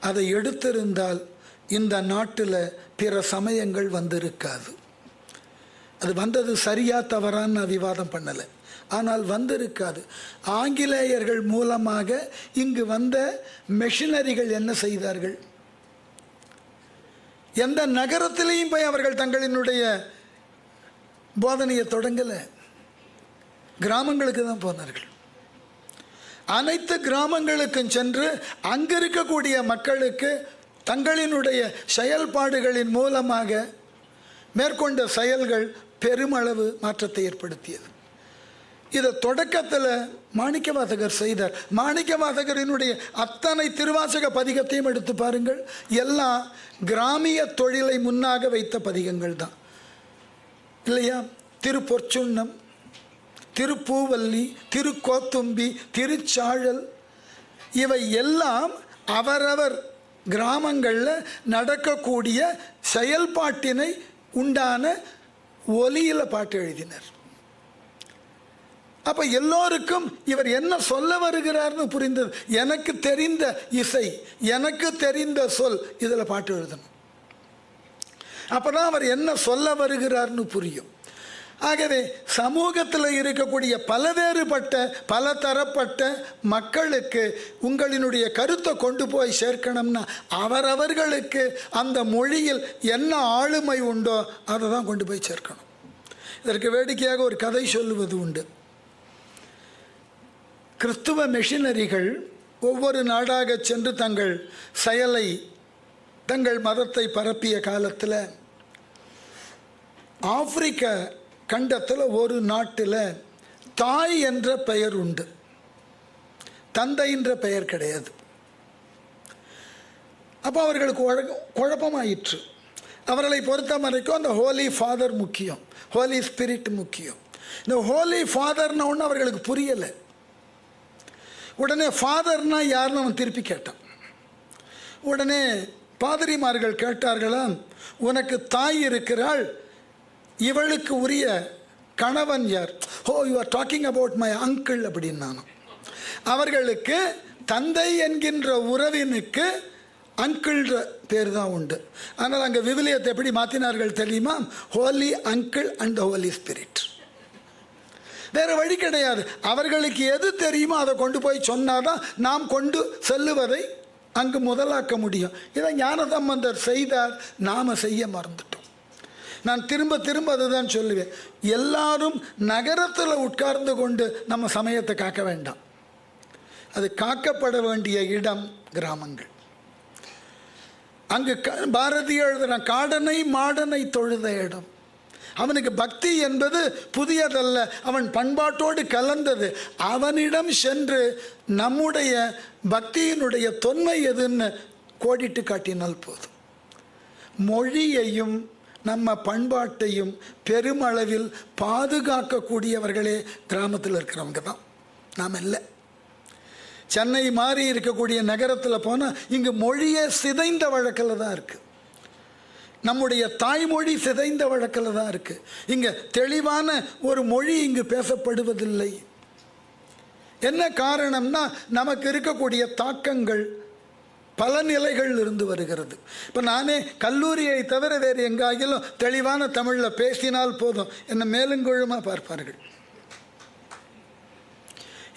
அதை எடுத்திருந்தால் இந்த நாட்டில் பிற சமயங்கள் வந்திருக்காது. அது வந்தது சரியா தவறான்னு நான் விவாதம் பண்ணலை, ஆனால் வந்திருக்காது. ஆங்கிலேயர்கள் மூலமாக இங்கு வந்த மெஷினரிகள் என்ன செய்தார்கள்? எந்த நகரத்திலையும் போய் அவர்கள் தங்களினுடைய போதனையை தொடங்கலை, கிராமங்களுக்கு தான் போனார்கள். அனைத்து கிராமங்களுக்கும் சென்று அங்கு இருக்கக்கூடிய மக்களுக்கு தங்களினுடைய செயல்பாடுகளின் மூலமாக மேற்கொண்ட செயல்கள் பெருமளவு மாற்றத்தை ஏற்படுத்தியது. இதை தொடக்கத்தில் மாணிக்கவாசகர் செய்தார். மாணிக்கவாசகரினுடைய அத்தனை திருவாசக பதிகத்தையும் எடுத்து பாருங்கள், எல்லாம் கிராமிய தொழிலை முன்னாக வைத்த பதிகங்கள் தான் இல்லையா? திருப்பொற்சுன்னம், திருப்பூவல்லி, திருக்கோத்தும்பி, திருச்சாழல், இவை எல்லாம் அவரவர் கிராமங்களில் நடக்கக்கூடிய செயல்பாட்டினை உண்டான ஒலியில் பாட்டு எழுதினர். அப்போ எல்லோருக்கும் இவர் என்ன சொல்ல வருகிறார்னு புரிந்தது. எனக்கு தெரிந்த இசை, எனக்கு தெரிந்த சொல், இதில் பாட்டு எழுதணும். அப்போ தான் அவர் என்ன சொல்ல வருகிறார்னு புரியும். ஆகவே சமூகத்தில் இருக்கக்கூடிய பலவேறுபட்ட பல தரப்பட்ட மக்களுக்கு உங்களினுடைய கருத்தை கொண்டு போய் சேர்க்கணும்னா அவரவர்களுக்கு அந்த மொழியில் என்ன ஆளுமை உண்டோ அதை தான் கொண்டு போய் சேர்க்கணும். இதற்கு வேடிக்கையாக ஒரு கதை சொல்லுவது உண்டு. கிறிஸ்துவ மிஷினரிகள் ஒவ்வொரு நாடாக சென்று தங்கள் செயலை, தங்கள் மதத்தை பரப்பிய காலத்தில் ஆப்பிரிக்க கண்டத்தில் ஒரு நாட்டில் தாய் என்ற பெயர் உண்டு, தந்தை என்ற பெயர் கிடையாது. அப்போ அவர்களுக்கு குழப்பமாயிற்று. அவர்களை பொறுத்த வரைக்கும் அந்த ஹோலி ஃபாதர் முக்கியம், ஹோலி ஸ்பிரிட் முக்கியம். இந்த ஹோலி ஃபாதர்னா ஒன்று அவர்களுக்கு புரியலை. உடனே ஃபாதர்னா யாருன்னு அவன் திருப்பி கேட்டான். உடனே பாதிரிமார்கள் கேட்டார்களாம், உனக்கு தாய் இருக்கிறாள், இவளுக்கு உரிய கணவன் யார்? Oh, you are talking about my uncle அப்படின்னு. நானும் அவர்களுக்கு தந்தை என்கின்ற உறவினுக்கு அங்கிள்ன்ற பேர் தான் உண்டு. ஆனால் அங்கே விவிலியத்தை எப்படி மாற்றினார்கள் தெரியுமா? Holy uncle and holy spirit. வேறு வழி கிடையாது. அவர்களுக்கு எது தெரியுமோ அதை கொண்டு போய் சொன்னாதான் நாம் கொண்டு செல்லுவதை அங்கு முதலாக்க முடியும். இதை ஞானசம்பந்தர் செய்தார், நாம் செய்ய மறந்துட்டோம். நான் திரும்ப திரும்ப அதுதான் சொல்லுவேன். எல்லாரும் நகரத்தில் உட்கார்ந்து கொண்டு நம்ம சமயத்தை காக்க வேண்டாம். அது காக்கப்பட வேண்டிய இடம் கிராமங்கள். அங்கு பாரதி எழுதுகிற காடனை மாடனை தொழுத இடம். அவனுக்கு பக்தி என்பது புதியதல்ல, அவன் பண்பாட்டோடு கலந்தது. அவனிடம் சென்று நம்முடைய பக்தியினுடைய தொன்மை எதுன்னு கோடிட்டு காட்டினால் போதும். மொழியையும் நம்ம பண்பாட்டையும் பெருமளவில் பாதுகாக்கக்கூடியவர்களே கிராமத்தில் இருக்கிறவங்க தான், நாம் இல்லை. சென்னை மாறி இருக்கக்கூடிய நகரத்தில் போனால் இங்கு மொழியே சிதைந்த வழக்கில் தான் இருக்குது. நம்முடைய தாய்மொழி சிதைந்த வழக்கில் தான் இருக்குது. இங்கே தெளிவான ஒரு மொழி இங்கு பேசப்படுவதில்லை. என்ன காரணம்னா நமக்கு இருக்கக்கூடிய தாக்கங்கள் பல நிலைகள் இருந்து வருகிறது. இப்போ நானே கல்லூரியை தவிர வேறு எங்காகிலும் தெளிவான தமிழில் பேசினால் போதும், என்னை மேலுங்கொழுமாக பார்ப்பார்கள்.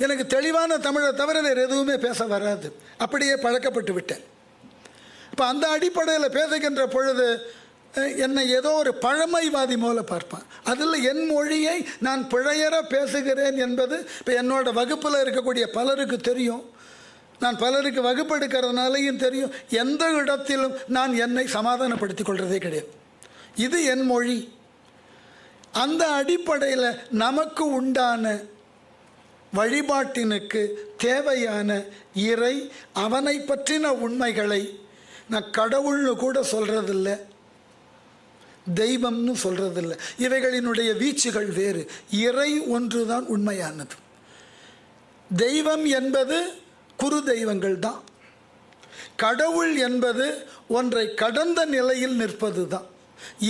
எனக்கு தெளிவான தமிழை தவிர வேறு எதுவுமே பேச வராது, அப்படியே பழக்கப்பட்டு விட்டேன். இப்போ அந்த அடிப்படையில் பேசுகின்ற பொழுது என்னை ஏதோ ஒரு பழமைவாதி போல பார்ப்பான். அதில் என் மொழியை நான் பிழையற பேசுகிறேன் என்பது இப்போ என்னோட வகுப்பில் இருக்கக்கூடிய பலருக்கு தெரியும். நான் பலருக்கு வகுப்பு எடுக்கிறதுனாலையும் தெரியும். எந்த இடத்திலும் நான் என்னை சமாதானப்படுத்திக் கொள்வதே கிடையாது. இது என் மொழி. அந்த அடிப்படையில் நமக்கு உண்டான வழிபாட்டினுக்கு தேவையான இறை, அவனை பற்றின உண்மைகளை நான் கடவுள்னு கூட சொல்கிறதில்லை, தெய்வம்னு சொல்கிறதில்லை. இவைகளினுடைய வீச்சுகள் வேறு. இறை ஒன்று தான் உண்மையானது. தெய்வம் என்பது குரு தெய்வங்கள் தான். கடவுள் என்பது ஒன்றை கடந்த நிலையில் நிற்பது தான்.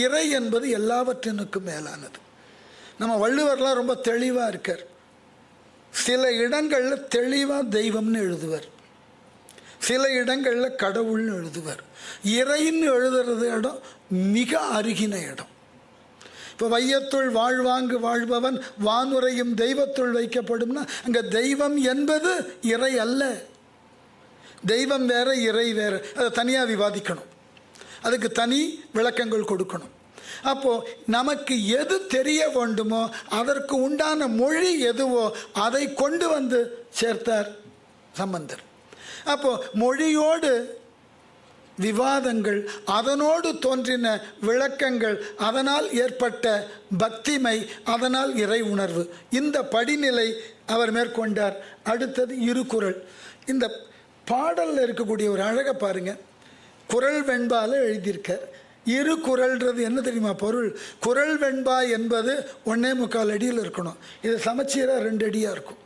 இறை என்பது எல்லாவற்றினுக்கும் மேலானது. நம்ம வள்ளுவர்லாம் ரொம்ப தெளிவாக இருக்கார். சில இடங்களில் தெளிவாக தெய்வம்னு எழுதுவார், சில இடங்களில் கடவுள்னு எழுதுவார். இறைன்னு எழுதுறது இடம் மிக அருகின இடம். இப்போ வையத்துள் வாழ்வாங்கு வாழ்பவன் வானுரையும் தெய்வத்துள் வைக்கப்படும்னா அங்கே தெய்வம் என்பது இறை அல்ல. தெய்வம் வேற, இறை வேற. அதை தனியாக விவாதிக்கணும், அதுக்கு தனி விளக்கங்கள் கொடுக்கணும். அப்போது நமக்கு எது தெரிய வேண்டுமோ அதற்கு உண்டான மொழி எதுவோ அதை கொண்டு வந்து சேர்த்தார் சம்பந்தர். அப்போது மொழியோடு விவாதங்கள், அதனோடு தோன்றின விளக்கங்கள், அதனால் ஏற்பட்ட பக்திமை, அதனால் இறை உணர்வு, இந்த படிநிலை அவர் மேற்கொண்டார். அடுத்தது இருகுறள். இந்த பாடலில் இருக்கக்கூடிய ஒரு அழகை பாருங்கள். குறள் வெண்பால எழுதியிருக்கார். இருகுறள்ன்றது என்ன தெரியுமா பொருள்? குறள் வெண்பா என்பது 1.25 அடியில் இருக்கணும். இது சமச்சீராக 2 அடியாக இருக்கும்.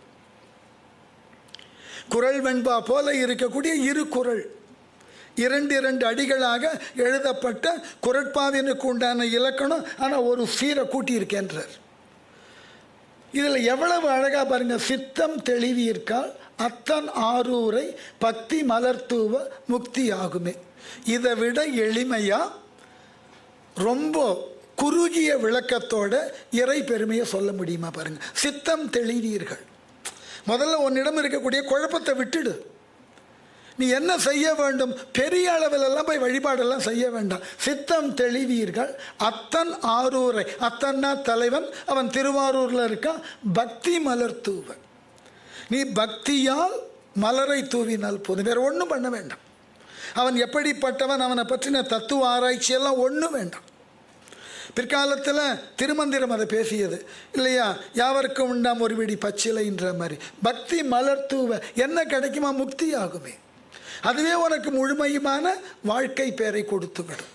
குறள் வெண்பா போல இருக்கக்கூடிய இருகுறள் 2 அடிகளாக எழுதப்பட்ட குறட்பாவினுக்கு உண்டான இலக்கணம். ஆனால் ஒரு சீரை கூட்டி இருக்கின்றார். இதில் எவ்வளவு அழகாக பாருங்க, சித்தம் தெளிவீர்க்கால் அத்தன் ஆரூரை பக்தி மலர்த்தூவ முக்தி ஆகுமே. இதை விட எளிமையாக ரொம்ப குறுகிய விளக்கத்தோட இறை பெருமையை சொல்ல முடியுமா பாருங்க. சித்தம் தெளிவீர்கள். முதல்ல உன்னிடம் இருக்கக்கூடிய குழப்பத்தை விட்டுடு. நீ என்ன செய்ய வேண்டும்? பெரிய அளவிலெல்லாம் போய் வழிபாடெல்லாம் செய்ய வேண்டாம். சித்தம் தெளிவீர்கள் அத்தன் ஆரூரை, அத்தன்னா தலைவன், அவன் திருவாரூரில் இருக்கான். பக்தி மலர் தூவ, நீ பக்தியால் மலரை தூவினால் போதும், வேற ஒன்றும் பண்ண வேண்டாம். அவன் எப்படிப்பட்டவன், அவனை பற்றின தத்துவ ஆராய்ச்சியெல்லாம் ஒன்றும் வேண்டாம். பிற்காலத்தில் திருமந்திரம் அதை பேசியது இல்லையா? யாவருக்கும் உண்டாம் ஒரு விடி பச்சிலைன்ற மாதிரி பக்தி மலர் தூவ என்ன கிடைக்குமா? முக்தி ஆகுமே. அதுவே உனக்கு முழுமையுமான வாழ்க்கை பேரை கொடுத்து விடும்.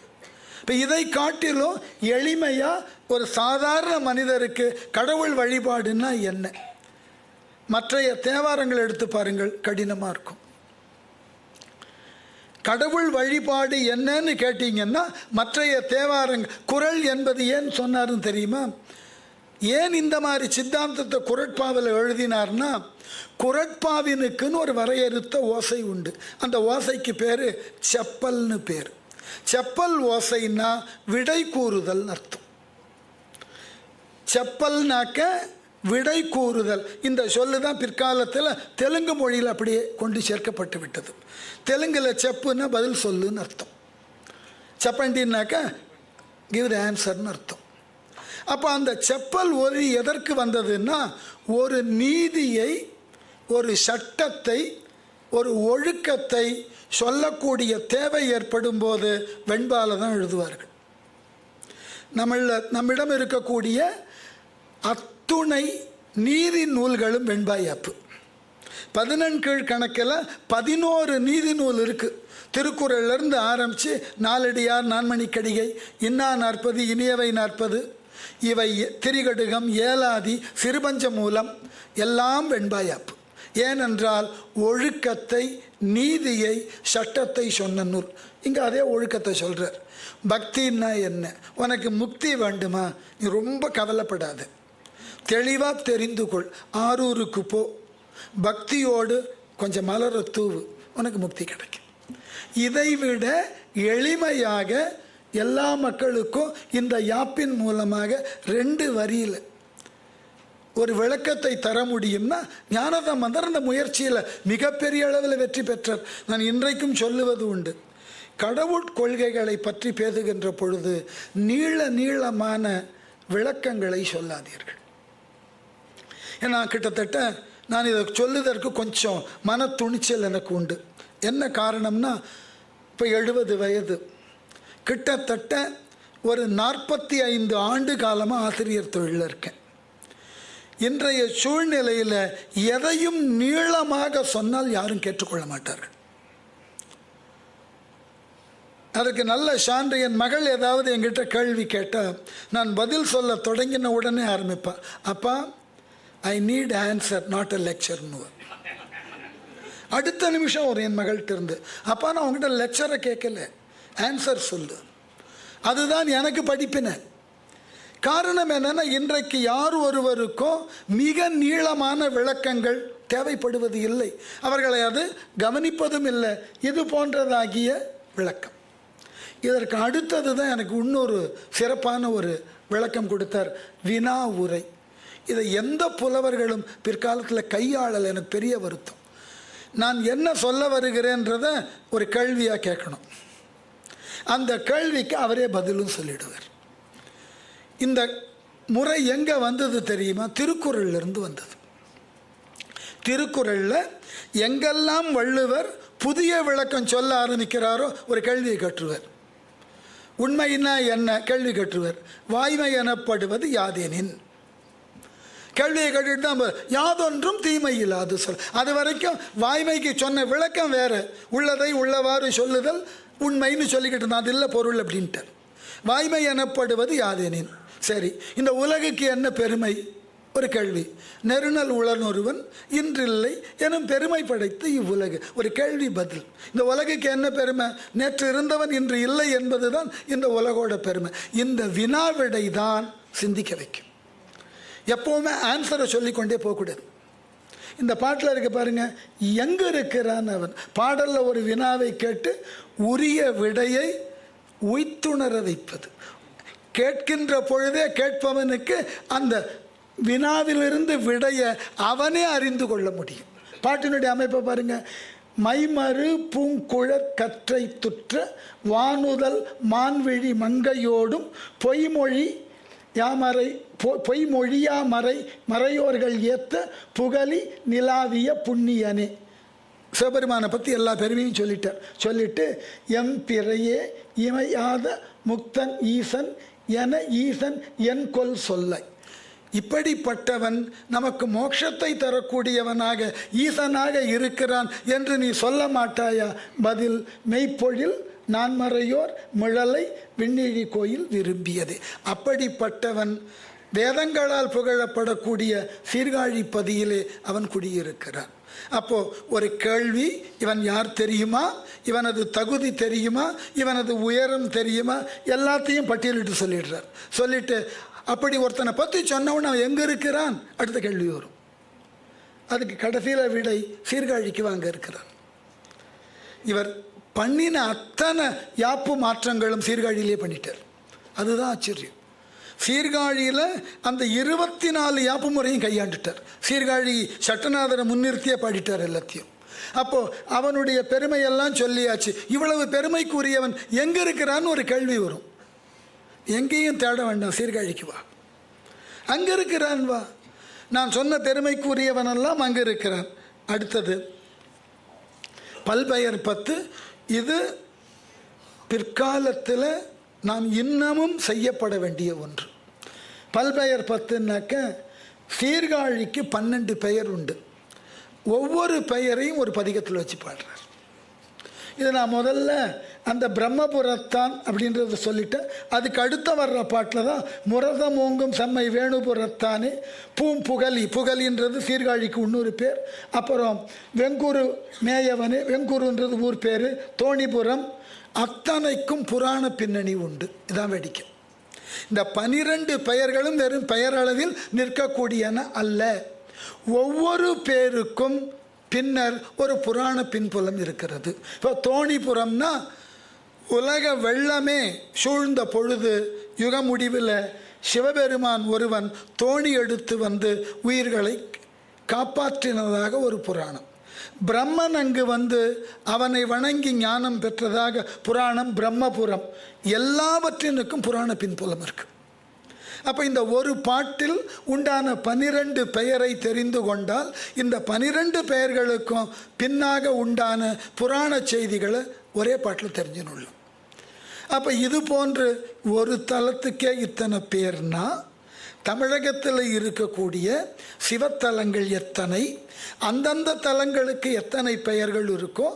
இப்போ இதை காட்டிலும் எளிமையாக ஒரு சாதாரண மனிதருக்கு கடவுள் வழிபாடுன்னா என்ன? மற்றைய தேவாரங்கள் எடுத்து பாருங்கள், கடினமாக இருக்கும். கடவுள் வழிபாடு என்னன்னு கேட்டீங்கன்னா மற்றைய தேவாரங்கள், குறள் என்பது ஏன் சொன்னாருன்னு தெரியுமா? ஏன் இந்த மாதிரி சித்தாந்தத்தை குறட்பாவில் எழுதினார்னா, குறட்பாவினுக்குன்னு ஒரு வரையறுத்த ஓசை உண்டு. அந்த ஓசைக்கு பேர் செப்பல்னு பேர். செப்பல் ஓசைன்னா விடை கூறுதல் அர்த்தம். செப்பல்னாக்க விடை கூறுதல். இந்த சொல்லு தான் பிற்காலத்தில் தெலுங்கு மொழியில் அப்படியே கொண்டு சேர்க்கப்பட்டு விட்டது. தெலுங்கில் செப்புன்னா பதில் சொல்லுன்னு அர்த்தம். செப்பண்டின்னாக்கா கிவ் த ஆன்சர்னு அர்த்தம். அப்போ அந்த செப்பல் ஒலி எதற்கு வந்ததுன்னா, ஒரு நீதியை, ஒரு சட்டத்தை, ஒரு ஒழுக்கத்தை சொல்லக்கூடிய தேவை ஏற்படும் போது வெண்பால தான் எழுதுவார்கள். நம்மிடம் இருக்கக்கூடிய அத்துணை நீதி நூல்களும் வெண்பாயாப்பு. 11 கீழ் கணக்கில் 11 நீதி நூல் இருக்குது. திருக்குறள்லேருந்து ஆரம்பித்து நாலடியார், நான்மணிக்கடிகை, இன்னா 40, இனியவை 40, இவை திரிகடுகம், ஏலாதி, சிறுபஞ்ச மூலம் எல்லாம் வெண்பாயாப்பு. ஏனென்றால் ஒழுக்கத்தை, நீதியை, சட்டத்தை சொன்ன நூல். இங்கே அதே ஒழுக்கத்தை சொல்கிறார். பக்தின்னா என்ன? உனக்கு முக்தி வேண்டுமா? நீ ரொம்ப கவலைப்படாத, தெளிவாக தெரிந்து கொள். ஆரூருக்கு போ, பக்தியோடு கொஞ்சம் மலர தூவு, உனக்கு முக்தி கிடைக்கும். இதைவிட எளிமையாக எல்லா மக்களுக்கும் இந்த யாப்பின் மூலமாக 2 வரியில் ஒரு விளக்கத்தை தர முடியும்னா, ஞானசம்பந்தர் அந்த முயற்சியில் மிகப்பெரிய அளவில் வெற்றி பெற்றார். நான் இன்றைக்கும் சொல்லுவது உண்டு, கடவுள் கொள்கைகளை பற்றி பேசுகின்ற பொழுது நீளமான விளக்கங்களை சொல்லாதீர்கள். ஏன்னா கிட்டத்தட்ட நான் இதை சொல்லுவதற்கு கொஞ்சம் மன துணிச்சல் எனக்கு உண்டு. என்ன காரணம்னா, இப்போ 70 வயது, கிட்டத்தட்ட ஒரு 45 ஆண்டு காலமாக ஆசிரியர் தொழிலில் இருக்கேன். இன்றைய சூழ்நிலையில் எதையும் நீளமாக சொன்னால் யாரும் கேட்டுக்கொள்ள மாட்டார்கள். அதுக்கு நல்ல சான்று, என் மகள் ஏதாவது என்கிட்ட கேள்வி கேட்டால் நான் பதில் சொல்ல தொடங்கின உடனே ஆரம்பிப்பேன், அப்பா I need answer not a லெக்சர்னு. அடுத்த நிமிஷம் ஒரு என் மகள்கிட்ட இருந்து, அப்பா நான் உங்ககிட்ட லெக்சரை கேட்கல, ஆன்சர் சொல்லு. அதுதான் எனக்கு படிப்பினை. காரணம் என்னென்னா, இன்றைக்கு யார் ஒருவருக்கும் மிக நீளமான விளக்கங்கள் தேவைப்படுவது இல்லை. அவர்களை அது கவனிப்பதும் இல்லை. இது போன்றதாகிய விளக்கம். இதற்கு அடுத்தது தான் எனக்கு இன்னொரு சிறப்பான ஒரு விளக்கம் கொடுத்தார், வினா உரை. இதை எந்த புலவர்களும் பிற்காலத்தில் கையாளல். எனக்கு பெரிய வருத்தம். நான் என்ன சொல்ல வருகிறேன்றதை ஒரு கேள்வியாக கேட்கணும். அந்த கேள்விக்கு அவரே பதிலும் சொல்லிடுவார். இந்த முறை எங்கே வந்தது தெரியுமா? திருக்குறளிலிருந்து வந்தது. திருக்குறளில் எங்கெல்லாம் வள்ளுவர் புதிய விளக்கம் சொல்ல ஆரம்பிக்கிறாரோ ஒரு கேள்வியை கற்றுவர். உண்மைன்னா என்ன கேள்வி கற்றுவர். வாய்மை எனப்படுவது யாதெனின் கேள்வியை கேட்டுட்டு தான் யாதொன்றும் தீமை இல்லாது சொல். அது வரைக்கும் வாய்மைக்கு சொன்ன விளக்கம் வேறு. உள்ளதை உள்ளவாறு சொல்லுதல் உண்மைன்னு சொல்லிக்கிட்டு இருந்தான், அது இல்லை பொருள் அப்படின்ட்டு. வாய்மை எனப்படுவது யாதெனின். சரி, இந்த உலகுக்கு என்ன பெருமை? ஒரு கேள்வி. நெருநல் உளனொருவன் இன்றில்லை எனும் பெருமை படைத்து இவ்வுலகு. ஒரு கேள்வி பதில். இந்த உலகுக்கு என்ன பெருமை? நேற்று இருந்தவன் இன்று இல்லை என்பது தான் இந்த உலகோட பெருமை. இந்த வினாவிடை தான் சிந்திக்க வைக்கும். எப்போவுமே ஆன்சரை சொல்லிக்கொண்டே போகக்கூடாது. இந்த பாட்டில் இருக்க பாருங்க, எங்கே இருக்கிறான் அவன். பாடலில் ஒரு வினாவை கேட்டு உரிய விடையை உய்த்துணர வைப்பது. கேட்கின்ற பொழுதே கேட்பவனுக்கு அந்த வினாவிலிருந்து விடையை அவனே அறிந்து கொள்ள முடியும். பாட்டினுடைய அமைப்பை பாருங்க. மைமறு பூங்குழற் கற்றை துற்ற வானுதல் மான்விழி மங்கையோடும் பொய்மொழியாமறை மறையோர்கள் ஏத்த புகழி நிலாவிய புண்ணியனே. சிவபெருமானை பற்றி எல்லா பெருமையும் சொல்லிட்டு எம் பிறையே இமையாத முக்தன் ஈசன் என ஈசன் என் கொல் சொல்லை. இப்படிப்பட்டவன் நமக்கு மோட்சத்தை தரக்கூடியவனாக ஈசனாக இருக்கிறான் என்று நீ சொல்ல மாட்டாயா? பதில், மெய்ப்பொழில் நான்மறையோர் மிழலை விண்ணிழி கோயில் விரும்பியதே. அப்படிப்பட்டவன் வேதங்களால் புகழப்படக்கூடிய சீர்காழி பதியிலே அவன் குடியிருக்கிறான். அப்போ ஒரு கேள்வி, இவன் யார் தெரியுமா, இவனது தகுதி தெரியுமா, இவனது உயரம் தெரியுமா, எல்லாத்தையும் பட்டியலிட்டு சொல்லிடுறார். சொல்லிட்டு அப்படி ஒருத்தனை பற்றி சொன்னவன் அவன் எங்கே இருக்கிறான், அடுத்த கேள்வி வரும். அதுக்கு கடைசியில் விடை சீர்காழிக்கு வாங்க இருக்கிறான். இவர் பண்ணின அத்தனை யாப்பு மாற்றங்களும் சீர்காழியிலே பண்ணிட்டார். அதுதான் ஆச்சரியம். சீர்காழியில் அந்த 24 யாப்பு முறையும் கையாண்டுட்டார். சீர்காழி சட்டநாதரை முன்னிறுத்தியே பாடிட்டார் எல்லாத்தையும். அப்போது அவனுடைய பெருமையெல்லாம் சொல்லியாச்சு. இவ்வளவு பெருமைக்குரியவன் எங்கே இருக்கிறான்னு ஒரு கேள்வி வரும். எங்கேயும் தேட வேண்டாம், சீர்காழிக்கு வா, அங்கே இருக்கிறான் வா. நான் சொன்ன பெருமைக்குரியவனெல்லாம் அங்கே இருக்கிறான். அடுத்தது பல்பெயர் 10. இது பிற்காலத்தில் நாம் இன்னமும் செய்யப்பட வேண்டிய ஒன்று. பல்பெயர் 10னாக்க சீர்காழிக்கு 12 பெயர் உண்டு. ஒவ்வொரு பெயரையும் ஒரு பதிகத்தில் வச்சு பாடுறார். இது நான் முதல்ல அந்த பிரம்மபுரத்தான் அப்படின்றத சொல்லிட்டேன். அதுக்கு அடுத்த வர்ற பாட்டில் தான் முரதம் ஓங்கும் செம்மை வேணுபுரத்தானே பூம்புகலி, புகலின்றது சீர்காழிக்கு இன்னொரு பேர். அப்புறம் வெங்குரு மேயவனே, வெங்குருன்றது ஊர் பேர். தோணிபுரம், அத்தனைக்கும் புராண பின்னணி உண்டு. இதான் வேடிக்கை. இந்த 12 பெயர்களும் வெறும் பெயரளவில் நிற்கக்கூடியன அல்ல. ஒவ்வொரு பேருக்கும் பின்னர் ஒரு புராண பின்புலம் இருக்கிறது. இப்போ தோணிபுரம்னா உலக வெள்ளமே சூழ்ந்த பொழுது யுக முடிவில் சிவபெருமான் ஒருவன் தோணி எடுத்து வந்து உயிர்களை காப்பாற்றினதாக ஒரு புராணம். பிரம்மன் அங்கு வந்து அவனை வணங்கி ஞானம் பெற்றதாக புராணம் பிரம்மபுரம். எல்லாவற்றினுக்கும் புராண பின்புலம் இருக்குது. அப்போ இந்த ஒரு பாட்டில் உண்டான 12 பெயரை தெரிந்து கொண்டால் இந்த 12 பெயர்களுக்கும் பின்னாக உண்டான புராண செய்திகளை ஒரே பாட்டில் தெரிஞ்சுனுள்ளோம். அப்போ இது போன்று ஒரு தலத்துக்கே இத்தனை பேர்னா தமிழகத்தில் இருக்கக்கூடிய சிவத்தலங்கள் எத்தனை, அந்தந்த தலங்களுக்கு எத்தனை பெயர்கள் இருக்கோ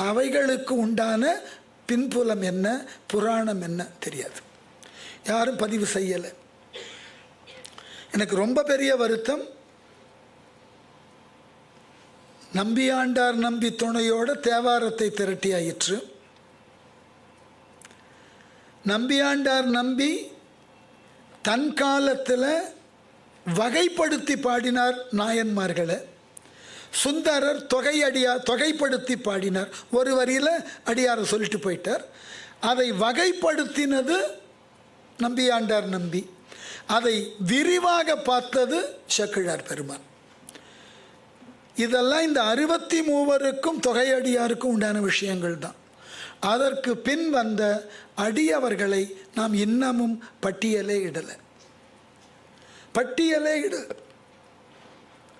அவைகளுக்கு உண்டான பின்புலம் என்ன, புராணம் என்ன தெரியாது. யாரும் பதிவு செய்யலை. எனக்கு ரொம்ப பெரிய வருத்தம், நம்பியாண்டார் நம்பி துணையோட தேவாரத்தை திரட்டி ஆயிற்று. நம்பியாண்டார் நம்பி தன் காலத்தில் வகைப்படுத்தி பாடினார் நாயன்மார்களை. சுந்தரர் தொகைப்படுத்தி பாடினார். ஒரு வரியில் அடியாரை சொல்லிட்டு போயிட்டார். அதை வகைப்படுத்தினது நம்பியாண்டார் நம்பி. அதை விரிவாக பார்த்தது சேக்கிழார் பெருமான். இதெல்லாம் இந்த 63 தொகையடியாருக்கும் உண்டான விஷயங்கள் தான். அதற்கு பின் வந்த அடியவர்களை நாம் இன்னமும் பட்டியலே இடலை.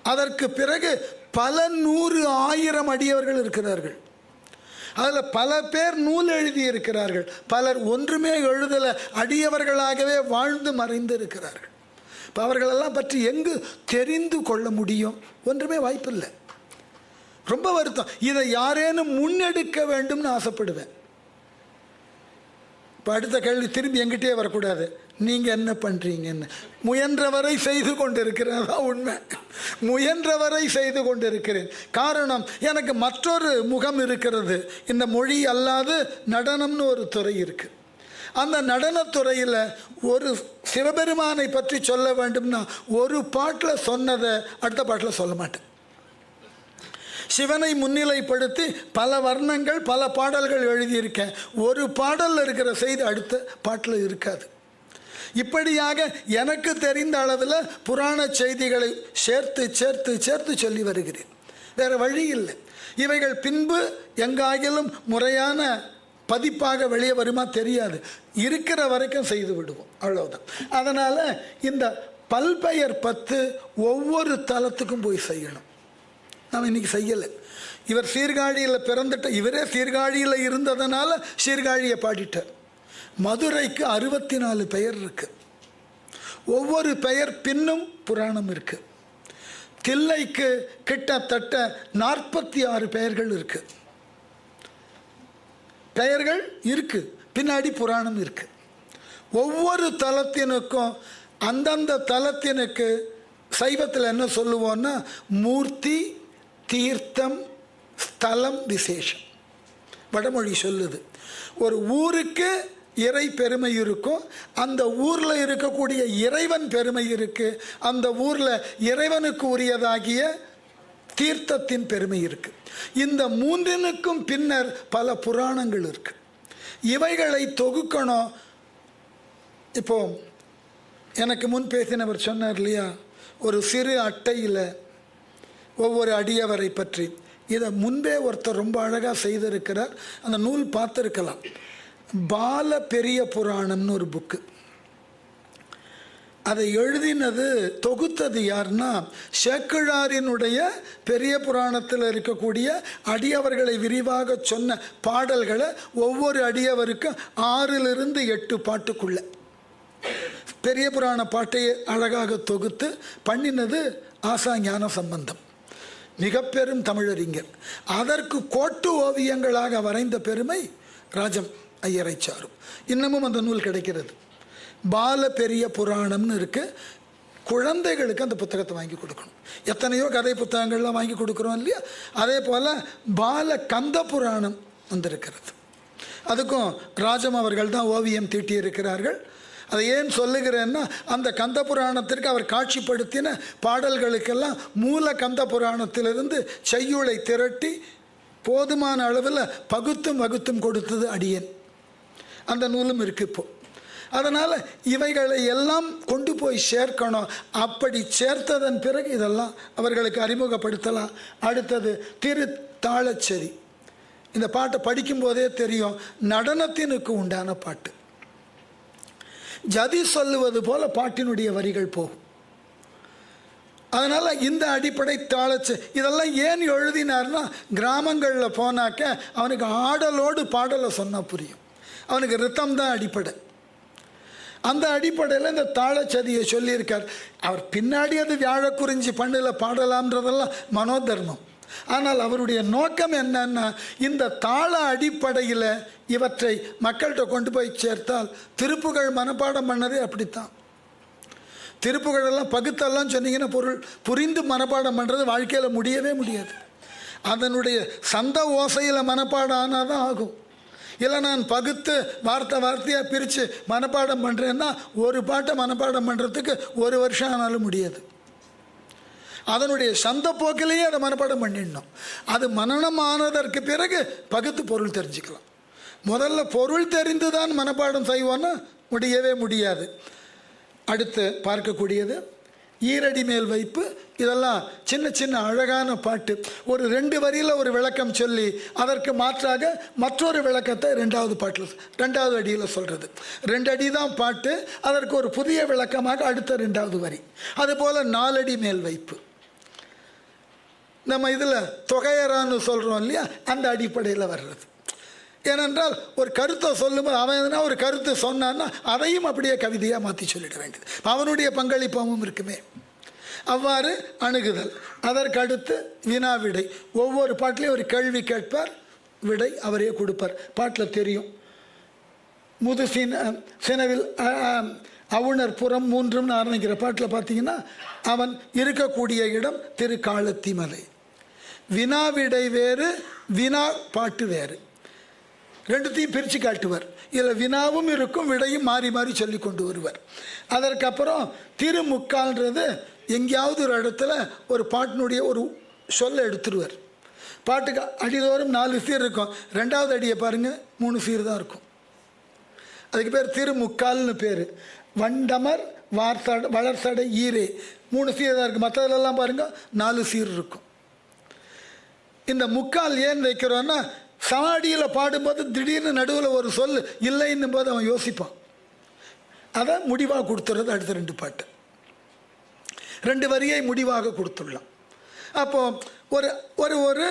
அதற்கு பிறகு பல 100 1000 அடியவர்கள் இருக்கிறார்கள். அதில் பல பேர் நூல் எழுதி இருக்கிறார்கள். பலர் ஒன்றுமே எழுதலை, அடியவர்களாகவே வாழ்ந்து மறைந்து இருக்கிறார்கள். இப்போ அவர்களெல்லாம் பற்றி எங்கு தெரிந்து கொள்ள முடியும்? ஒன்றுமே வாய்ப்பில்லை. ரொம்ப வருத்தம். இதை யாரேனும் முன்னெடுக்க வேண்டும்னு ஆசைப்படுவேன். இப்போ அடுத்த கேள்வி திரும்பி எங்கிட்டே வரக்கூடாது, நீங்கள் என்ன பண்ணுறீங்கன்னு. முயன்றவரை செய்து கொண்டிருக்கிறேன், அதான் உண்மை. முயன்றவரை செய்து கொண்டிருக்கிறேன். காரணம், எனக்கு மற்றொரு முகம் இருக்கிறது. இந்த மொழி அல்லாது நடனம்னு ஒரு துறை இருக்குது. அந்த நடனத்துறையில் ஒரு சிவபெருமானை பற்றி சொல்ல வேண்டும்னா ஒரு பாட்டில் சொன்னதை அடுத்த பாட்டில் சொல்ல மாட்டேன். சிவனை முன்னிலைப்படுத்தி பல வர்ணங்கள் பல பாடல்கள் எழுதியிருக்கேன். ஒரு பாடலில் இருக்கிற செய்தி அடுத்த பாட்டில் இருக்காது. இப்படியாக எனக்கு தெரிந்த அளவில் புராண செய்திகளை சேர்த்து சேர்த்து சேர்த்து சொல்லி வருகிறேன். வேறு வழி இல்லை. இவைகள் பின்பு எங்காயிலும் முறையான பதிப்பாக வெளியே வருமா தெரியாது. இருக்கிற வரைக்கும் செய்து விடுவோம், அவ்வளவுதான். அதனால் இந்த பல்பெயர் 10 ஒவ்வொரு தலத்துக்கும் போய் செய்யணும். நாம் இன்றைக்கி செய்யலை. இவர் சீர்காழியில் பிறந்துட்ட, இவரே சீர்காழியில் இருந்ததுனால சீர்காழியை பாடிட்டார். மதுரைக்கு 64 பெயர் இருக்குது. ஒவ்வொரு பெயர் பின்னும் புராணம் இருக்குது. தில்லைக்கு கிட்டத்தட்ட 46 பெயர்கள் இருக்குது. பெயர்கள் இருக்குது, பின்னாடி புராணம் இருக்குது. ஒவ்வொரு தலத்தினுக்கும் அந்தந்த தலத்தினுக்கு சைவத்தில் என்ன சொல்லுவோன்னா மூர்த்தி, தீர்த்தம், ஸ்தலம், விசேஷம். வடமொழி சொல்லுது. ஒரு ஊருக்கு இறை பெருமை இருக்கும், அந்த ஊரில் இருக்கக்கூடிய இறைவன் பெருமை இருக்குது, அந்த ஊரில் இறைவனுக்கு உரியதாகிய தீர்த்தத்தின் பெருமை இருக்குது. இந்த மூன்றினுக்கும் பின்னர் பல புராணங்கள் இருக்குது. இவைகளை தொகுக்கணும். இப்போ எனக்கு முன் பேசினவர் சொன்னார் இல்லையா, ஒரு சிறு அட்டையில் ஒவ்வொரு அடியவரை பற்றி. இதை முன்பே ஒருத்தர் ரொம்ப அழகாக செய்திருக்கிறார். அந்த நூல் பார்த்துருக்கலாம். பால பெரிய புராணம்னு ஒரு புக்கு. அதை எழுதினது, தொகுத்தது யாருன்னா சேக்கிழாரினுடைய பெரிய புராணத்தில் இருக்கக்கூடிய அடியவர்களை விரிவாக சொன்ன பாடல்களை ஒவ்வொரு அடியவருக்கும் 6லிருந்து 8 பாட்டுக்குள்ள பெரிய புராண பாட்டையை அழகாக தொகுத்து பண்ணினது ஆசா ஞான சம்பந்தம், மிக பெரும் தமிழறிஞர். அதற்கு கோட்டு ஓவியங்களாக வரைந்த பெருமை ராஜம் ஐயரை சாரும். இன்னமும் அந்த நூல் கிடைக்கிறது. பால பெரிய புராணம்னு இருக்குது. குழந்தைகளுக்கு அந்த புத்தகத்தை வாங்கி கொடுக்கணும். எத்தனையோ கதை புத்தகங்கள்லாம் வாங்கி கொடுக்குறோம் இல்லையா, அதே போல் பால கந்த புராணம் வந்திருக்கிறது. அதுக்கும் ராஜம் அவர்கள் தான் ஓவியம் தீட்டியிருக்கிறார்கள். அதை ஏன் சொல்லுகிறேன்னா, அந்த கந்த புராணத்திற்கு அவர் காட்சிப்படுத்தின பாடல்களுக்கெல்லாம் மூல கந்த புராணத்திலிருந்து செய்யுளை திரட்டி போதுமான அளவில் பகுத்தும் வகுத்தும் கொடுத்தது அடியேன். அந்த நூலும் இருக்குது இப்போ. அதனால் இவைகளை எல்லாம் கொண்டு போய் சேர்க்கணும். அப்படி சேர்த்ததன் பிறகு இதெல்லாம் அவர்களுக்கு அறிமுகப்படுத்தலாம். அடுத்தது திருத்தாளச்சேரி. இந்த பாட்டை படிக்கும்போதே தெரியும், நடனத்தினுக்கு உண்டான பாட்டு. ஜதி சொல்லுவது போல பாட்டினுடைய வரிகள் போகும். அதனால் இந்த அடிப்படை தாளச்சு இதெல்லாம் ஏன் எழுதினார்னா, கிராமங்களில் போனாக்க அவனுக்கு ஆடலோடு பாடலை சொன்னால் புரியும். அவனுக்கு ரித்தம் தான் அடிப்படை. அந்த அடிப்படையில் இந்த தாளச்சதியை சொல்லியிருக்கார். அவர் பின்னாடி அது வியாழக்குறிஞ்சி பண்ணில் பாடலாம்ன்றதெல்லாம் மனோதர்மம். ஆனால் அவருடைய நோக்கம் என்னன்னா, இந்த தாள அடிப்படையில் இவற்றை மக்கள்கிட்ட கொண்டு போய் சேர்த்தால், திருப்புகழ் மனப்பாடம் பண்ணதே அப்படித்தான். திருப்புகழெல்லாம் பகுத்தெல்லாம் சொன்னீங்கன்னா பொருள் புரிந்து மனப்பாடம் பண்ணுறது வாழ்க்கையில் முடியவே முடியாது. அதனுடைய சந்த ஓசையில் மனப்பாடம் ஆனால் தான் ஆகும். இல்லை நான் பகுத்து வார்த்தையாக பிரித்து மனப்பாடம் பண்ணுறேன்னா ஒரு பாட்டை மனப்பாடம் பண்ணுறதுக்கு 1 வருஷம் ஆனாலும் முடியாது. அதனுடைய சந்த போக்கிலேயே அதை மனப்பாடம் பண்ணிடணும். அது மனனம் ஆனதற்கு பிறகு பகுத்து பொருள் தெரிஞ்சுக்கலாம். முதல்ல பொருள் தெரிந்து தான் மனப்பாடம் செய்வோன்னா முடியவே முடியாது. அடுத்து பார்க்கக்கூடியது ஈரடி மேல் வைப்பு. இதெல்லாம் சின்ன சின்ன அழகான பாட்டு. ஒரு 2 வரியில் ஒரு விளக்கம் சொல்லி அதற்கு மாற்றாக மற்றொரு விளக்கத்தை 2வது பாட்டில் 2வது அடியில் சொல்கிறது. 2 அடி தான் பாட்டு, அதற்கு ஒரு புதிய விளக்கமாக அடுத்த 2வது வரி. அதுபோல் 4 அடி மேல் வைப்பு. நம்ம இதில் தொகையறான்னு சொல்கிறோம் இல்லையா, அந்த அடிப்படையில் வர்றது. ஏனென்றால் ஒரு கருத்தை சொல்லும்போது அவன் எதனா ஒரு கருத்து சொன்னான்னா அதையும் அப்படியே கவிதையாக மாற்றி சொல்லிட வேண்டியது. அவனுடைய பங்களிப்பாகவும் இருக்குமே. அவ்வாறு அணுகுதல். அதற்கு அடுத்து வினா விடை. ஒவ்வொரு பாட்டிலையும் ஒரு கேள்வி கேட்பார், விடை அவரே கொடுப்பார். பாட்டில் தெரியும். முது சினவில் அவுணர் புறம் 3ன்னு ஆரம்பிக்கிற பாட்டில் பார்த்தீங்கன்னா அவன் இருக்கக்கூடிய இடம் திருக்காலத்தி மலை. வினா விடை வேறு, வினா பாட்டு வேறு. ரெண்டுத்தையும் பிரித்து காட்டுவார். இதில் வினாவும் இருக்கும், விடையும் மாறி மாறி சொல்லி கொண்டு வருவார். அதற்கப்புறம் திருமுக்கால்ன்றது எங்கேயாவது ஒரு இடத்துல ஒரு பாட்டினுடைய ஒரு சொல்லை எடுத்துருவார். பாட்டுக்கு அடிதோறும் 4 சீர் இருக்கும். 2வது அடியை பாருங்கள், 3 சீர் தான் இருக்கும். அதுக்கு பேர் திருமுக்கால்னு பேர். வண்டமர் வளர்சடை ஈரே 3 சீர் தான் இருக்குது. மற்றதுலலாம் பாருங்கள் 4 சீர் இருக்கும். இந்த முக்கால் ஏன் வைக்கிறோன்னா, சமாடியில் பாடும்போது திடீர்னு நடுவில் ஒரு சொல் இல்லைன்னும் போது அவன் யோசிப்பான். அதை முடிவாக கொடுத்துறது அடுத்த 2 பாட்டு. 2 வரியை முடிவாக கொடுத்துடலாம். அப்போ ஒரு ஒரு ஒரு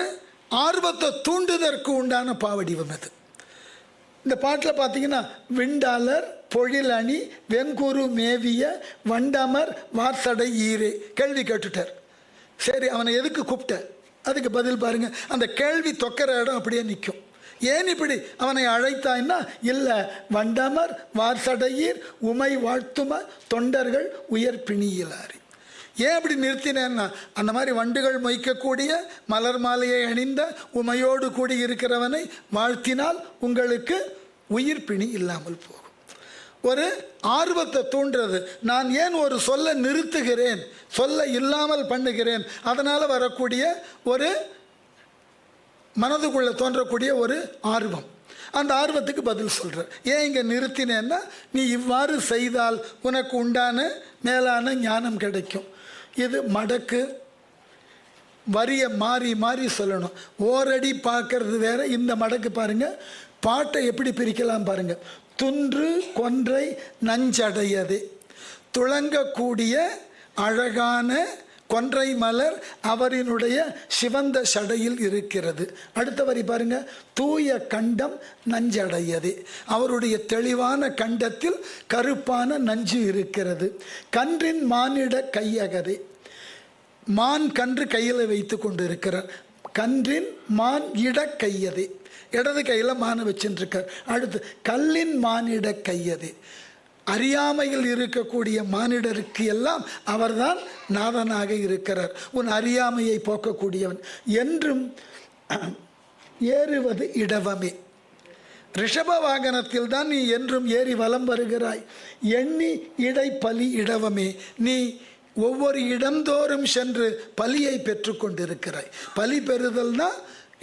ஆர்வத்தை தூண்டுதற்கு உண்டான பாவடிவம் அது. இந்த பாட்டில் பார்த்தீங்கன்னா, விண்டாளர் பொழில் அணி வெங்குரு மேவிய வண்டமர் வார்சடை ஈரே கேள்வி கேட்டுட்டார். சரி, அவனை எதுக்கு கூப்பிட்ட? அதுக்கு பதில் பாருங்கள். அந்த கேள்வி தொக்கிற இடம் அப்படியே நிற்கும். ஏன் இப்படி அவனை அழைத்தாய்னா, இல்லை, வண்டமர் வார்சடையீர் உமை வாழ்த்தும தொண்டர்கள் உயர் பிணியிலாரி. ஏன் அப்படி நிறுத்தினேன்னா, அந்த மாதிரி வண்டுகள் மொய்க்கக்கூடிய மலர் மாலையை அணிந்த உமையோடு கூடி இருக்கிறவனை வாழ்த்தினால் உங்களுக்கு உயிர் பிணி இல்லாமல் போகும். ஒரு ஆர்வத்தை தூண்டுறது. நான் ஏன் ஒரு சொல்ல நிறுத்துகிறேன், சொல்ல இல்லாமல் பண்ணுகிறேன், அதனால் வரக்கூடிய ஒரு மனதுக்குள்ளே தோன்றக்கூடிய ஒரு ஆர்வம். அந்த ஆர்வத்துக்கு பதில் சொல்கிறேன். ஏன் இங்கே நிறுத்தினேன்னா, நீ இவ்வாறு செய்தால் உனக்கு உண்டான மேலான ஞானம் கிடைக்கும். இது மடக்கு. வரியை மாறி மாறி சொல்லணும். ஓரடி பார்க்கறது வேற, இந்த மடக்கு பாருங்கள். பாட்டை எப்படி பிரிக்கலாம் பாருங்கள். துன்று கொன்றை நஞ்சடையதே துளங்கக்கூடிய அழகான கொன்றை மலர் அவரினுடைய சிவந்த சடையில் இருக்கிறது. அடுத்த வரி பாருங்க. தூய கண்டம் நஞ்சடையதே அவருடைய தெளிவான கண்டத்தில் கருப்பான நஞ்சு இருக்கிறது. கன்றின் மானிட கையகதே மான் கன்று கையில் வைத்து கொண்டு இருக்கிறார். கன்றின் மான் இட கையதே இடது கையில் மானை வச்சுருக்கார். அடுத்து கல்லின் மானிட கையதே அறியாமையில் இருக்கக்கூடிய மானிடருக்கு எல்லாம் அவர்தான் நாதனாக இருக்கிறார். உன் அறியாமையை போக்கக்கூடியவன். என்றும் ஏறுவது இடவமே. ரிஷப வாகனத்தில் தான் நீ என்றும் ஏறி வலம் வருகிறாய். எண்ணி இடை பலி இடவமே. நீ ஒவ்வொரு இடந்தோறும் சென்று பலியை பெற்று கொண்டிருக்கிறாய். பலி பெறுதல்னா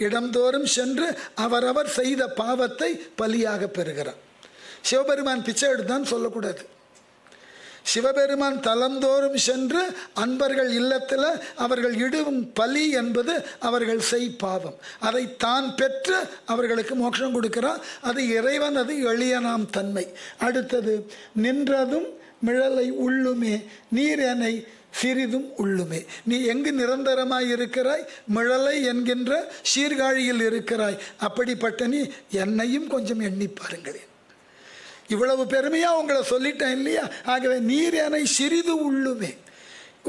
இடந்தோறும் சென்று அவரவர் செய்த பாவத்தை பலியாக பெறுகிறார். சிவபெருமான் பிச்சை எடுத்தான் சொல்லக்கூடாது. சிவபெருமான் தலந்தோறும் சென்று அன்பர்கள் இல்லத்தில் அவர்கள் இடும் பலி என்பது அவர்கள் செய் பாவம். அதை தான் பெற்று அவர்களுக்கு மோட்சம் கொடுக்கிறார். அது இறைவன், அது எளியனாம் தன்மை. அடுத்தது நின்றதும் மிழலை உள்ளுமே நீரெனை சிறிதும் உள்ளுமே. நீ எங்கு நிரந்தரமாய் இருக்கிறாய்? மிழலை என்கின்ற சீர்காழியில் இருக்கிறாய். அப்படிப்பட்ட நீ என்னையும் கொஞ்சம் எண்ணி பாருங்களேன். இவ்வளவு பெருமையாக உங்களை சொல்லிட்டேன் இல்லையா? ஆகவே நீர் என்னை சிறிது உள்ளுமே.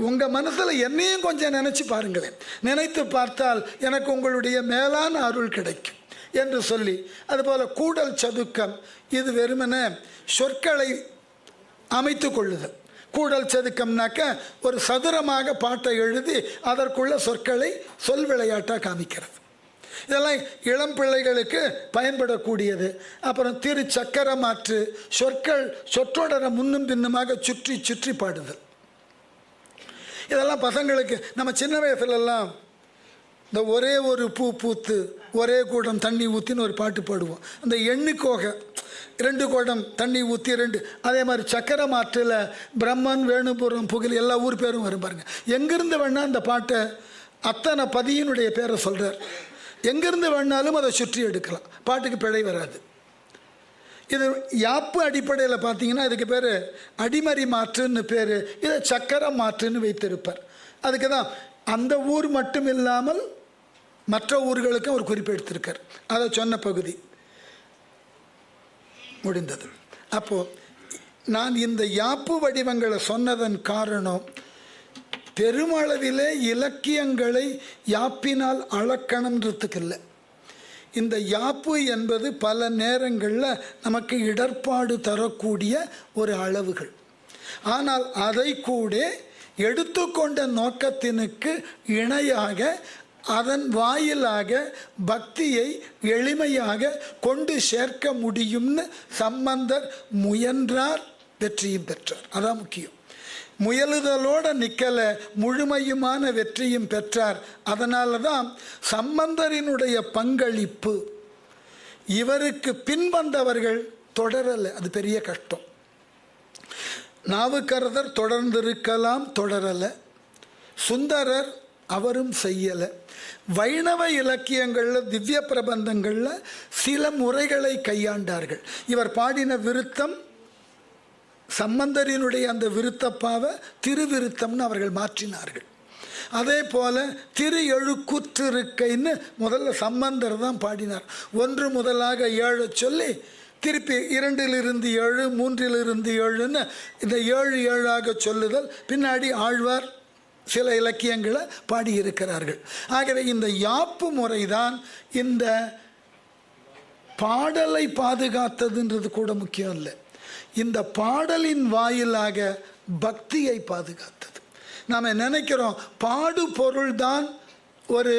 உங்கள் மனசில் என்னையும் கொஞ்சம் நினச்சி பாருங்களேன். நினைத்து பார்த்தால் எனக்கு உங்களுடைய மேலான அருள் கிடைக்கும் என்று சொல்லி, அதுபோல் கூடல் சதுக்கம் இது வெறுமனே சொற்களை அமைத்து கொள்ளுதல். கூடல் சதுக்கம்னாக்க ஒரு சதுரமாக பாட்டை எழுதி அதற்குள்ள சொற்களை சொல் விளையாட்டாக காமிக்கிறது. இதெல்லாம் இளம் பிள்ளைகளுக்கு பயன்படக்கூடியது. அப்புறம் திரு சக்கர மாற்று சொற்கள் சொற்றொடரை முன்னும் பின்னுமாக சுற்றி சுற்றி பாடுதல். இதெல்லாம் பசங்களுக்கு நம்ம சின்ன வயசுலெல்லாம் இந்த ஒரே ஒரு பூ பூத்து ஒரே கூடம் தண்ணி ஊற்றின்னு ஒரு பாட்டு பாடுவோம். அந்த எண்ணுக்கோகை 2 குடம் தண்ணி ஊற்றி 2. அதே மாதிரி சக்கர மாற்றில் பிரம்மன் வேணுபுரம் புகழ் எல்லா ஊர் பேரும் வரும் பாருங்க. எங்கிருந்து வேணால் அந்த பாட்டை அத்தனை பதியினுடைய பேரை சொல்கிறார். எங்கிருந்து வேணாலும் அதை சுற்றி எடுக்கலாம். பாட்டுக்கு பிழை வராது. இது யாப்பு அடிப்படையில் பார்த்தீங்கன்னா இதுக்கு பேர் அடிமறி மாற்றுன்னு பேர். இதை சக்கர மாற்றுன்னு வைத்திருப்பார். அதுக்கு தான் அந்த ஊர் மட்டும் இல்லாமல் மற்ற ஊர்களுக்கும் ஒரு குறிப்பு எடுத்திருக்கார். அதை சொன்ன பகுதி முடிந்தது. அப்போது நான் இந்த யாப்பு வடிவங்களை சொன்னதன் காரணம், பெருமளவிலே இலக்கியங்களை யாப்பினால் அளக்கணுன்றதுக்கு இல்லை. இந்த யாப்பு என்பது பல நேரங்களில் நமக்கு இடர்பாடு தரக்கூடிய ஒரு அளவுகள். ஆனால் அதை கூட எடுத்துக்கொண்ட நோக்கத்தினுக்கு இணையாக அதன் வாயிலாக பக்தியை எளிமையாக கொண்டு சேர்க்க முடியும்னு சம்பந்தர் முயன்றார், வெற்றியும் பெற்றார். அதான் முக்கியம். முயலுதலோட நிக்கல, முழுமையுமான வெற்றியும் பெற்றார். அதனால தான் சம்பந்தரினுடைய பங்களிப்பு இவருக்கு பின்வந்தவர்கள் தொடரலை. அது பெரிய கஷ்டம். நாவுக்கரசர் தொடர்ந்திருக்கலாம், தொடரலை. சுந்தரர் அவரும் செய்யலை. வைணவ இலக்கியங்களில் திவ்ய பிரபந்தங்களில் சில முறைகளை கையாண்டார்கள். இவர் பாடின விருத்தம் சம்பந்தரினுடைய அந்த விருத்தப்பாவை திருவிருத்தம்னு அவர்கள் மாற்றினார்கள். அதே போல திரு எழுக்கூற்றிருக்கைன்னு முதல்ல சம்பந்தர் தான் பாடினார். 1 முதலாக 7 சொல்லி திருப்பி 2லிருந்து 7, 3லிருந்து 7ன்னு இந்த 7 7ஆக சொல்லுதல் பின்னாடி ஆழ்வார் சில இலக்கியங்களை பாடியிருக்கிறார்கள். ஆகவே இந்த யாப்பு முறைதான் இந்த பாடலை பாதுகாத்ததுன்றது கூட முக்கியம் இல்லை, இந்த பாடலின் வாயிலாக பக்தியை பாதுகாத்தது. நாம் நினைக்கிறோம் பாடு பொருள்தான் ஒரு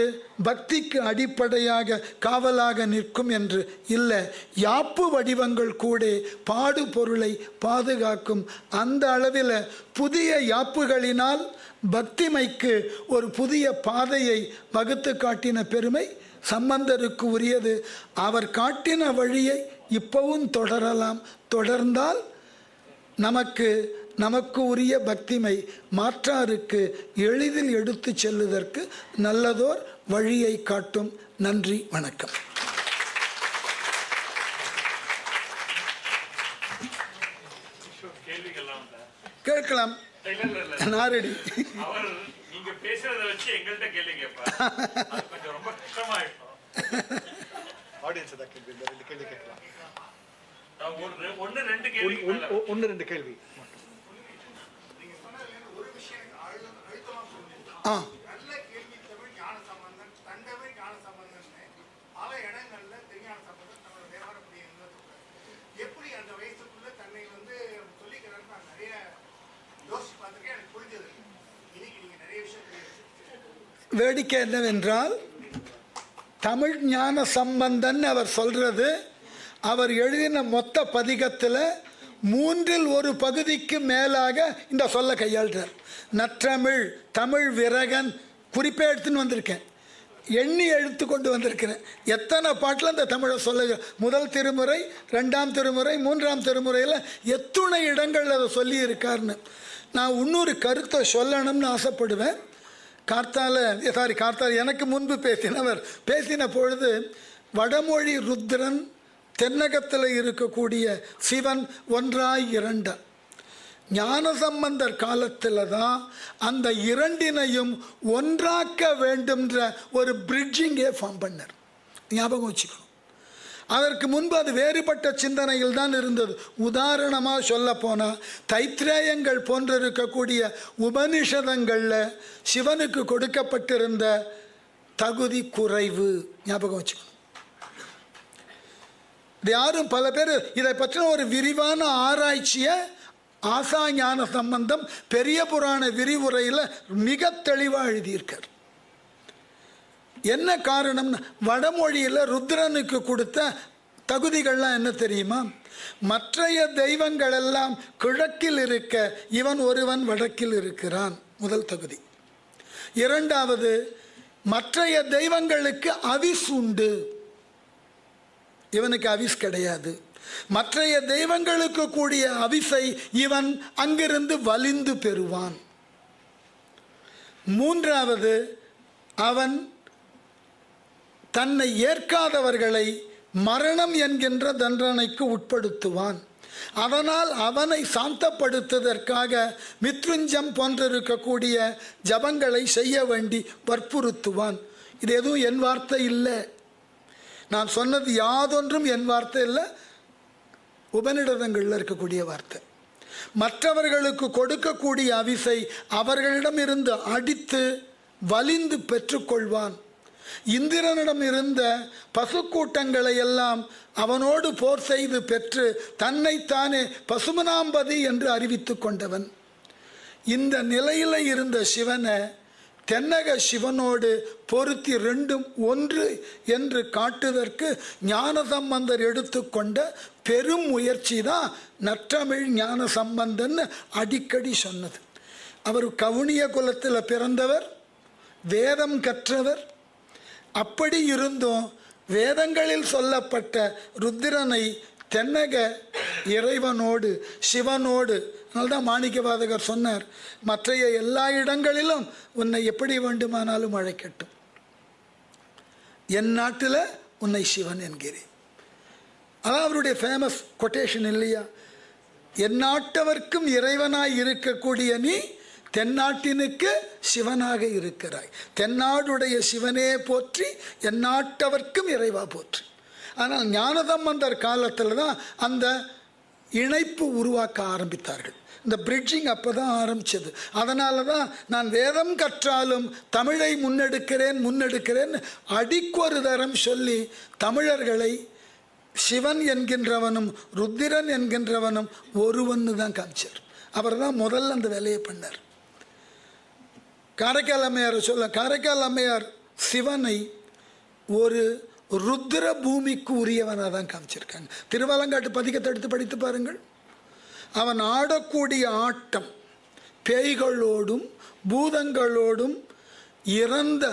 பக்திக்கு அடிப்படையாக காவலாக நிற்கும் என்று. இல்லை, யாப்பு வடிவங்கள் கூட பாடு பொருளை பாதுகாக்கும். அந்த அளவில் புதிய யாப்புகளினால் பக்திமைக்கு ஒரு புதிய பாதையை வகுத்து காட்டின பெருமை சம்பந்தருக்கு உரியது. அவர் காட்டின வழியை இப்பவும் தொடரலாம். தொடர்ந்தால் நமக்கு உரிய பக்திமை மாற்றாருக்கு எளிதில் எடுத்து செல்லுவதற்கு நல்லதோர் வழியை காட்டும். நன்றி, வணக்கம். கேட்கலாம். நாரடி நீங்க பேசுறத வச்சு எங்கள்கிட்ட கேள்வி கேட்பாரு. கொஞ்சம் ரொம்ப கஷ்டமாயிடும். ஆடியன்ஸ் தான் கேள்வி, இந்த 2 கேள்வி கேட்கலாம். ஒன்னு ரெண்டு கேள்வி. வேடிக்கை என்னவென்றால், தமிழ் ஞான சம்பந்தன் அவர் சொல்றது, அவர் எழுதின மொத்த பதிகத்தில் 1/3 பகுதிக்கு மேலாக இந்த சொல்ல கையாள்றார். நற்றமிழ், தமிழ் விரகன் குறிப்பே எடுத்துன்னு வந்திருக்கேன், எண்ணி எழுத்து கொண்டு வந்திருக்கிறேன். எத்தனை பாட்டில் அந்த தமிழை சொல்ல, முதல் திருமுறை, 2ஆம் திருமுறை, 3ஆம் திருமுறையில் எத்துணை இடங்கள் அதை சொல்லி இருக்காருன்னு. நான் இன்னொரு கருத்தை சொல்லணும்னு ஆசைப்படுவேன். கார்த்தால எனக்கு முன்பு பேசினவர் பேசின பொழுது, வடமொழி ருத்ரன், தென்னகத்தில் இருக்கக்கூடிய சிவன் ஒன்றாய் 2. ஞானசம்பந்தர் காலத்தில் தான் அந்த 2னையும் ஒன்றாக்க வேண்டும்ன்ற ஒரு பிரிட்ஜிங்கே ஃபார்ம் பண்ணார். ஞாபகம் வச்சுக்கணும். அதற்கு முன்பு அது வேறுபட்ட சிந்தனையில் தான் இருந்தது. உதாரணமாக சொல்ல போனால், தைத்திரேயங்கள் போன்று இருக்கக்கூடிய உபனிஷதங்களில் சிவனுக்கு கொடுக்கப்பட்டிருந்த தகுதி குறைவு. ஞாபகம் வச்சுக்கணும். இது யாரும் பல பேர் இதை பற்றின ஒரு விரிவான ஆராய்ச்சியை ஆசா ஞான சம்பந்தம் பெரிய புராண விரிவுரையில் மிக தெளிவாக எழுதியிருக்கார். என்ன காரணம்னா, வடமொழியில் ருத்ரனுக்கு கொடுத்த தகுதிகள்லாம் என்ன தெரியுமா? மற்றைய தெய்வங்கள் எல்லாம் கிழக்கில் இருக்க இவன் ஒருவன் வடக்கில் இருக்கிறான், முதல் தகுதி. 2வது, மற்றைய தெய்வங்களுக்கு அவிஸ் உண்டு, இவனுக்கு அவிஸ் கிடையாது. மற்றைய தெய்வங்களுக்கு கூடிய அவிசை இவன் அங்கிருந்து வலிந்து பெறுவான். 3வது, அவன் தன்னை ஏற்காதவர்களை மரணம் என்கின்ற தண்டனைக்கு உட்படுத்துவான். அதனால் அவனை சாந்தப்படுத்துவதற்காக மித்ருஞ்சம் போன்றிருக்கக்கூடிய ஜபங்களை செய்ய வேண்டி வற்புறுத்துவான். இது எதுவும் என் வார்த்தை இல்லை, நான் சொன்னது யாதொன்றும் என் வார்த்தை இல்லை, உபநிடதங்களில் இருக்கக்கூடிய வார்த்தை. மற்றவர்களுக்கு கொடுக்கக்கூடிய அவிசை அவர்களிடமிருந்து அடித்து வலிந்து பெற்றுக்கொள்வான். இந்திரனிடம் இருந்த பசுக்கூட்டங்களை எல்லாம் அவனோடு போர் செய்து பெற்று தன்னைத்தானே பசுமனாம்பதி என்று அறிவித்து கொண்டவன். இந்த நிலையில் இருந்த சிவனை தென்னக சிவனோடு பொருத்தி ரெண்டும் ஒன்று என்று காட்டுவதற்கு ஞானசம்பந்தர் எடுத்துக்கொண்ட பெரும் முயற்சி தான் நற்றமிழ் ஞான சம்பந்தன் அடிக்கடி சொன்னது. அவர் கவுனிய குலத்தில் பிறந்தவர், வேதம் கற்றவர். அப்படி இருந்தும் வேதங்களில் சொல்லப்பட்ட ருத்திரனை தென்னக இறைவனோடு சிவனோடு, அதனால்தான் மாணிக்கவாதகர் சொன்னார், மற்றைய எல்லா இடங்களிலும் உன்னை எப்படி வேண்டுமானாலும் அழைக்கட்டும், என் நாட்டில் உன்னை சிவன் என்கிறேன். அதான் அவருடைய ஃபேமஸ் கொட்டேஷன் இல்லையா? என் நாட்டவர்க்கும் இறைவனாய் இருக்கக்கூடிய நீ தென்னாட்டினுக்கு சிவனாக இருக்கிறாய். தென்னாடுடைய சிவனே போற்றி, என் நாட்டவர்க்கும் இறைவா போற்றி. ஆனால் ஞானசம்பந்தர் காலத்தில் தான் அந்த இணைப்பு உருவாக்க ஆரம்பித்தார்கள். இந்த பிரிட்ஜிங் அப்போ தான் ஆரம்பித்தது. அதனால தான் நான் வேதம் கற்றாலும் தமிழை முன்னெடுக்கிறேன் அடிக்கொரு தரம் சொல்லி தமிழர்களை சிவன் என்கின்றவனும் ருத்திரன் என்கின்றவனும் ஒருவன்னு தான் காமிச்சார். அவர் தான் முதல்ல அந்த வேலையை பண்ணார். காரைக்கால் அம்மையார் சிவனை ஒரு ருத்ர பூமிக்கு உரியவனாக தான் காமிச்சிருக்காங்க. திருவாலங்காட்டு பதிகத்தை எடுத்து படித்து பாருங்கள். அவன் ஆடக்கூடிய ஆட்டம் பேய்களோடும் பூதங்களோடும் இறந்த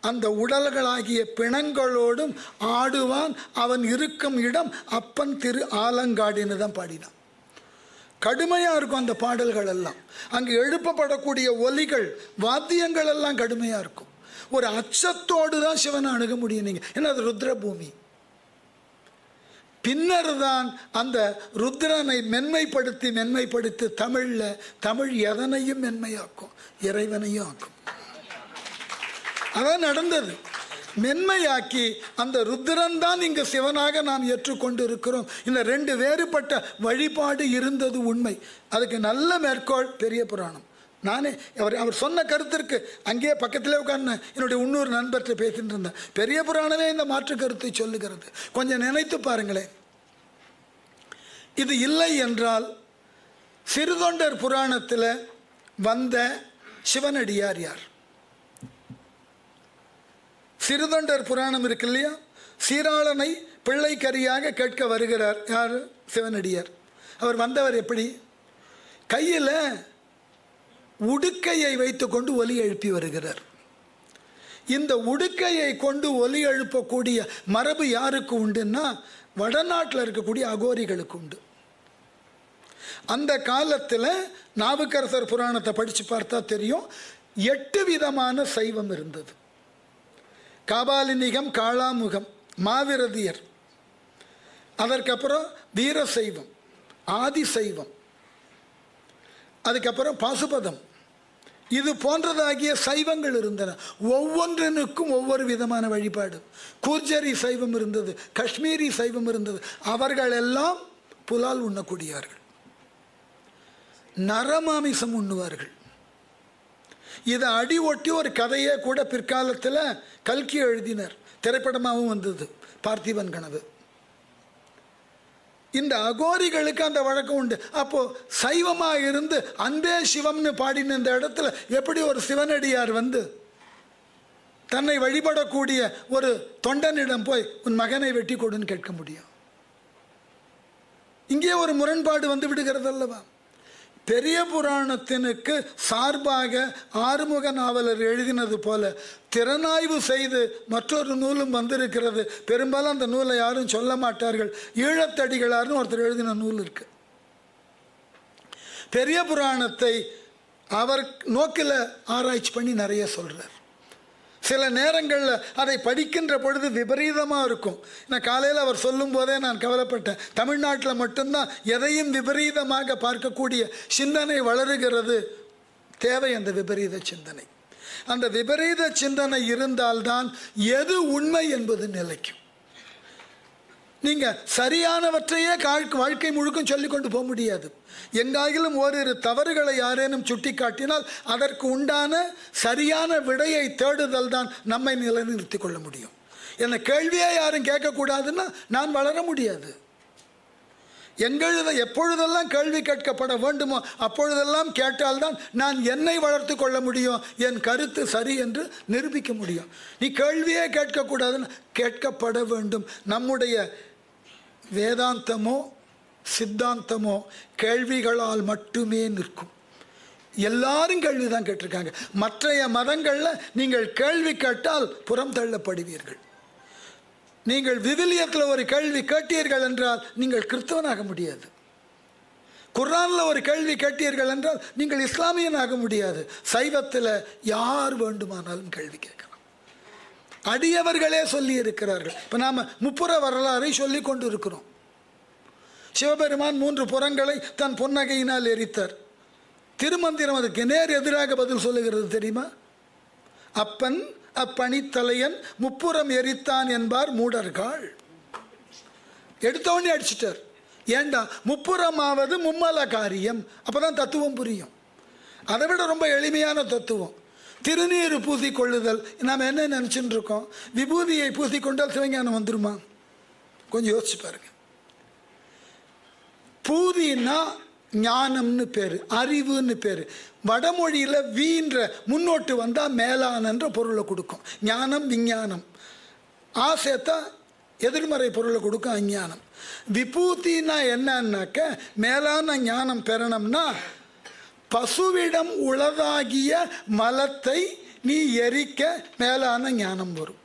அந்த உடல்களாகிய பிணங்களோடும் ஆடுவான். அவன் இருக்கும் இடம் அப்பன் திரு ஆலங்காடின்னு தான் பாடினான். கடுமையாக இருக்கும் அந்த பாடல்கள் எல்லாம். அங்கு எழுப்பப்படக்கூடிய ஒலிகள் வாத்தியங்கள் எல்லாம் கடுமையாக இருக்கும். ஒரு அச்சத்தோடு தான் சிவனை அணுக முடியும் நீங்கள், ஏன்னா அது ருத்ரபூமி. பின்னர் தான் அந்த ருத்ரனை மென்மைப்படுத்தி தமிழ் எதனையும் மென்மையாக்கும், இறைவனையும் ஆக்கும். அதான் நடந்தது. மென்மையாக்கி அந்த ருத்ரன் தான் இங்கு சிவனாக நாம் ஏற்றுக்கொண்டு இருக்கிறோம். இந்த ரெண்டு வேறுபட்ட வழிபாடு இருந்தது உண்மை. அதுக்கு நல்ல மேற்கோள் பெரிய புராணம். நானே அவர் சொன்ன கருத்திற்கு அங்கேயே பக்கத்திலே உட்கார்ந்து என்னுடைய இன்னொரு நண்பர்கிட்ட பேசிட்டு இருந்தேன். பெரிய புராணமே இந்த மாற்று கருத்தை சொல்லுகிறது. கொஞ்சம் நினைத்து பாருங்களேன். இது இல்லை என்றால் சிறுதொண்டர் புராணத்தில் வந்த சிவனடியார் யார்? சிறுதொண்டர் புராணம் இருக்கு இல்லையா? சீராளனை பிள்ளைக்கரியாக கேட்க வருகிறார் யார்? சிவனடியார். அவர் வந்தவர் எப்படி? கையில் உடுக்கையை வைத்துக்கொண்டு ஒலி எழுப்பி வருகிறார். இந்த உடுக்கையை கொண்டு ஒலி எழுப்பக்கூடிய மரபு யாருக்கு உண்டுன்னா வடநாட்டில் இருக்கக்கூடிய அகோரிகளுக்கு உண்டு. அந்த காலத்தில் நாவுக்கரசர் புராணத்தை படித்து பார்த்தா தெரியும், 8 விதமான சைவம் இருந்தது. காபாலினிகம், காளாமுகம், மாவிரதியர், அதற்கப்புறம் வீர சைவம், ஆதி சைவம், அதுக்கப்புறம் பாசுபதம், இது போன்றதாகிய சைவங்கள் இருந்தன. ஒவ்வொன்றினுக்கும் ஒவ்வொரு விதமான வழிபாடு. கூர்ஜரி சைவம் இருந்தது, காஷ்மீரி சைவம் இருந்தது. அவர்கள் எல்லாம் புலால் உண்ணக்கூடியவர்கள், நரமாமிசம் உண்ணுவார்கள். இதை அடி ஒட்டி ஒரு கதையை கூட பிற்காலத்தில் கல்கி எழுதினர், திரைப்படமாகவும் வந்தது, பார்த்திபன் கனவு. இந்த அகோரிகளுக்கு அந்த வழக்கம் உண்டு. அப்போ சைவமாக இருந்து அன்பே சிவம்னு பாடின இந்த இடத்துல எப்படி ஒரு சிவனடியார் வந்து தன்னை வழிபடக்கூடிய ஒரு தொண்டனிடம் போய் உன் மகனை வெட்டி கொடுன்னு கேட்க முடியும்? இங்கே ஒரு முரண்பாடு வந்து விடுகிறது அல்லவா? பெரிய புராணத்தினுக்கு சார்பாக ஆறுமுக நாவலர் எழுதினது போல திறனாய்வு செய்து மற்றொரு நூலும் வந்திருக்கிறது. பெரும்பாலும் அந்த நூலை யாரும் சொல்ல மாட்டார்கள். ஈழத்தடிகளார்னு ஒருத்தர் எழுதின நூல் இருக்கு. பெரிய புராணத்தை அவர் நோக்கில் ஆராய்ச்சி பண்ணி நிறைய சொல்கிறார். சில நேரங்களில் அதை படிக்கின்ற பொழுது விபரீதமாக இருக்கும். நான் காலையில் அவர் சொல்லும் போதே நான் கவலைப்பட்டேன். தமிழ்நாட்டில் மட்டும்தான் எதையும் விபரீதமாக பார்க்கக்கூடிய சிந்தனை வளருகிறது. தேவை அந்த விபரீத சிந்தனை. அந்த விபரீத சிந்தனை இருந்தால்தான் எது உண்மை என்பது நிலைக்கும். நீங்கள் சரியானவற்றையே வாழ்க்கை முழுக்கும் சொல்லிக் கொண்டு போக முடியாது. எங்காயிலும் ஓரிரு தவறுகளை யாரேனும் சுட்டி காட்டினால் அதற்கு உண்டான சரியான விடையை தேடுதல் தான் நம்மை நிலைநிறுத்தி கொள்ள முடியும். என்னை கேள்வியே யாரும் கேட்கக்கூடாதுன்னா நான் வளர முடியாது. எப்பொழுதெல்லாம் கேள்வி கேட்கப்பட வேண்டுமோ அப்பொழுதெல்லாம் கேட்டால்தான் நான் என்னை வளர்த்து கொள்ள முடியும், என் கருத்து சரி என்று நிரூபிக்க முடியும். நீ கேள்வியே கேட்கக்கூடாதுன்னு கேட்கப்பட வேண்டும். நம்முடைய வேதாந்தமோ சித்தாந்தமோ கேள்விகளால் மட்டுமே நிற்கும். எல்லாரும் கேள்வி தான் கேட்டிருக்காங்க. மற்றைய மதங்களில் நீங்கள் கேள்வி கேட்டால் புறம் தள்ளப்படுவீர்கள். நீங்கள் விவிலியத்தில் ஒரு கேள்வி கேட்டீர்கள் என்றால் நீங்கள் கிறிஸ்தவனாக முடியாது. குர்ஆனில் ஒரு கேள்வி கேட்டீர்கள் என்றால் நீங்கள் இஸ்லாமியனாக முடியாது. சைவத்தில் யார் வேண்டுமானாலும் கேள்வி கேட்கலாம். அடியவர்களே சொல்லி இருக்கிறார்கள். இப்போ நாம் முப்புற வரலாறை சொல்லி கொண்டு இருக்கிறோம். சிவபெருமான் 3 புறங்களை தன் பொன்னகையினால் எரித்தார். திருமந்திரம் அதுக்கு நேர் எதிராக பதில் சொல்லுகிறது தெரியுமா? அப்பன் அப்பணித்தலையன் முப்புறம் எரித்தான் என்பார் மூடர்கள். எடுத்தவொடனே அடிச்சிட்டார். ஏண்டா, முப்புறமாவது மும்மல காரியம். அப்போதான் தத்துவம் புரியும். அதை விட ரொம்ப எளிமையான தத்துவம் திருநீர் பூசிக்கொள்ளுதல். நாம் என்ன நினச்சிட்டு இருக்கோம்? விபூதியை பூசிக்கொண்டால் சிவஞானம் வந்துருமா? கொஞ்சம் யோசிச்சு பாருங்க. பூதினா ஞானம்னு பேர், அறிவுன்னு பேர். வடமொழியில் வீன்ற முன்னோட்டு வந்தால் மேலானன்ற பொருளை கொடுக்கும். ஞானம் விஞ்ஞானம். சேர்த்தா எதிர்மறை பொருளை கொடுக்கும் அஞ்ஞானம். விபூதினா என்னன்னாக்க மேலான ஞானம் பெறணும்னா பசுவிடம் உளதாகிய மலத்தை நீ எரிக்க மேலான ஞானம் வரும்.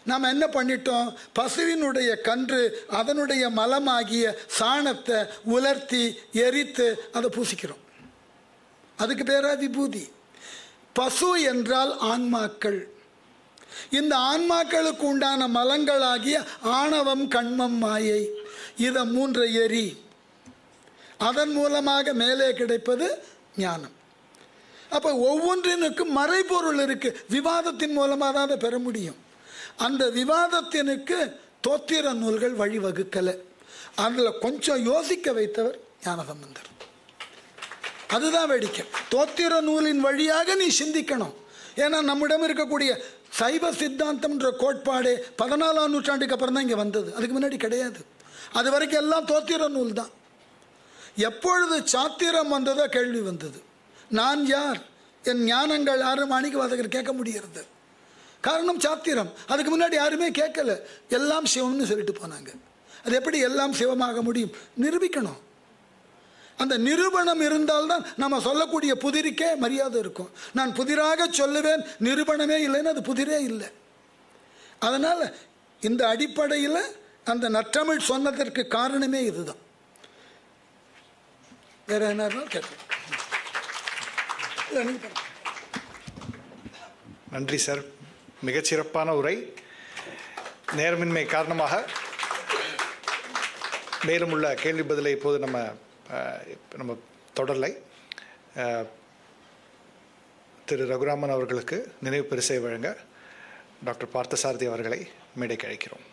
நாம் என்ன பண்ணிட்டோம்? பசுவினுடைய கன்று அதனுடைய மலமாகிய சாணத்தை உலர்த்தி எரித்து அதை பூசிக்கிறோம். அதுக்கு பேரா விபூதி. பசு என்றால் ஆன்மாக்கள். இந்த ஆன்மாக்களுக்கு உண்டான மலங்களாகிய ஆணவம் கண்மம் மாயை, இதை 3 எரி. அதன் மூலமாக மேலே கிடைப்பது ஞானம். அப்போ ஒவ்வொன்றினுக்கும் மறைபொருள் இருக்கு. விவாதத்தின் மூலமாக தான் அதை பெற முடியும். அந்த விவாதத்தினுக்கு தோத்திர நூல்கள் வழிவகுக்கலை. அதில் கொஞ்சம் யோசிக்க வைத்தவர் ஞானசம்பந்தர். அதுதான் வேடிக்கை. தோத்திர நூலின் வழியாக நீ சிந்திக்கணும். ஏன்னா நம்மிடம் இருக்கக்கூடிய சைவ சித்தாந்தம்ன்ற கோட்பாடு 14ஆம் நூற்றாண்டுக்கு அப்புறம் தான் இங்கே வந்தது. அதுக்கு முன்னாடி கிடையாது. அது வரைக்கும் எல்லாம் தோத்திர நூல் தான். எப்பொழுது சாத்திரம் வந்ததோ கேள்வி வந்தது. நான் யார், என் ஞானங்கள் யாரும் மாணிக்கவாசகர் கேட்க முடிகிறது. காரணம் சாத்திரம். அதுக்கு முன்னாடி யாருமே கேட்கல. எல்லாம் சிவம்னு சொல்லிட்டு போனாங்க. அது எப்படி எல்லாம் சிவமாக முடியும்? நிரூபிக்கணும். அந்த நிரூபணம் இருந்தால்தான் நம்ம சொல்லக்கூடிய புதிருக்கே மரியாதை இருக்கும். நான் புதிராக சொல்லுவேன், நிரூபணமே இல்லைன்னு அது புதிரே இல்லை. அதனால் இந்த அடிப்படையில் அந்த நற்றமிழ் சொன்னதற்கு காரணமே இதுதான். வேற என்ன கேட்கலாம்? நன்றி சார், மிகச்சிறப்பான உரை. நேரமின்மை காரணமாக மேலும் உள்ள கேள்வி பதிலை இப்போது நம்ம தொடரலை. திரு ரகுராமன் அவர்களுக்கு நினைவு பரிசை வழங்க டாக்டர் பார்த்தசாரதி அவர்களை மேடைக்கு அழைக்கிறோம்.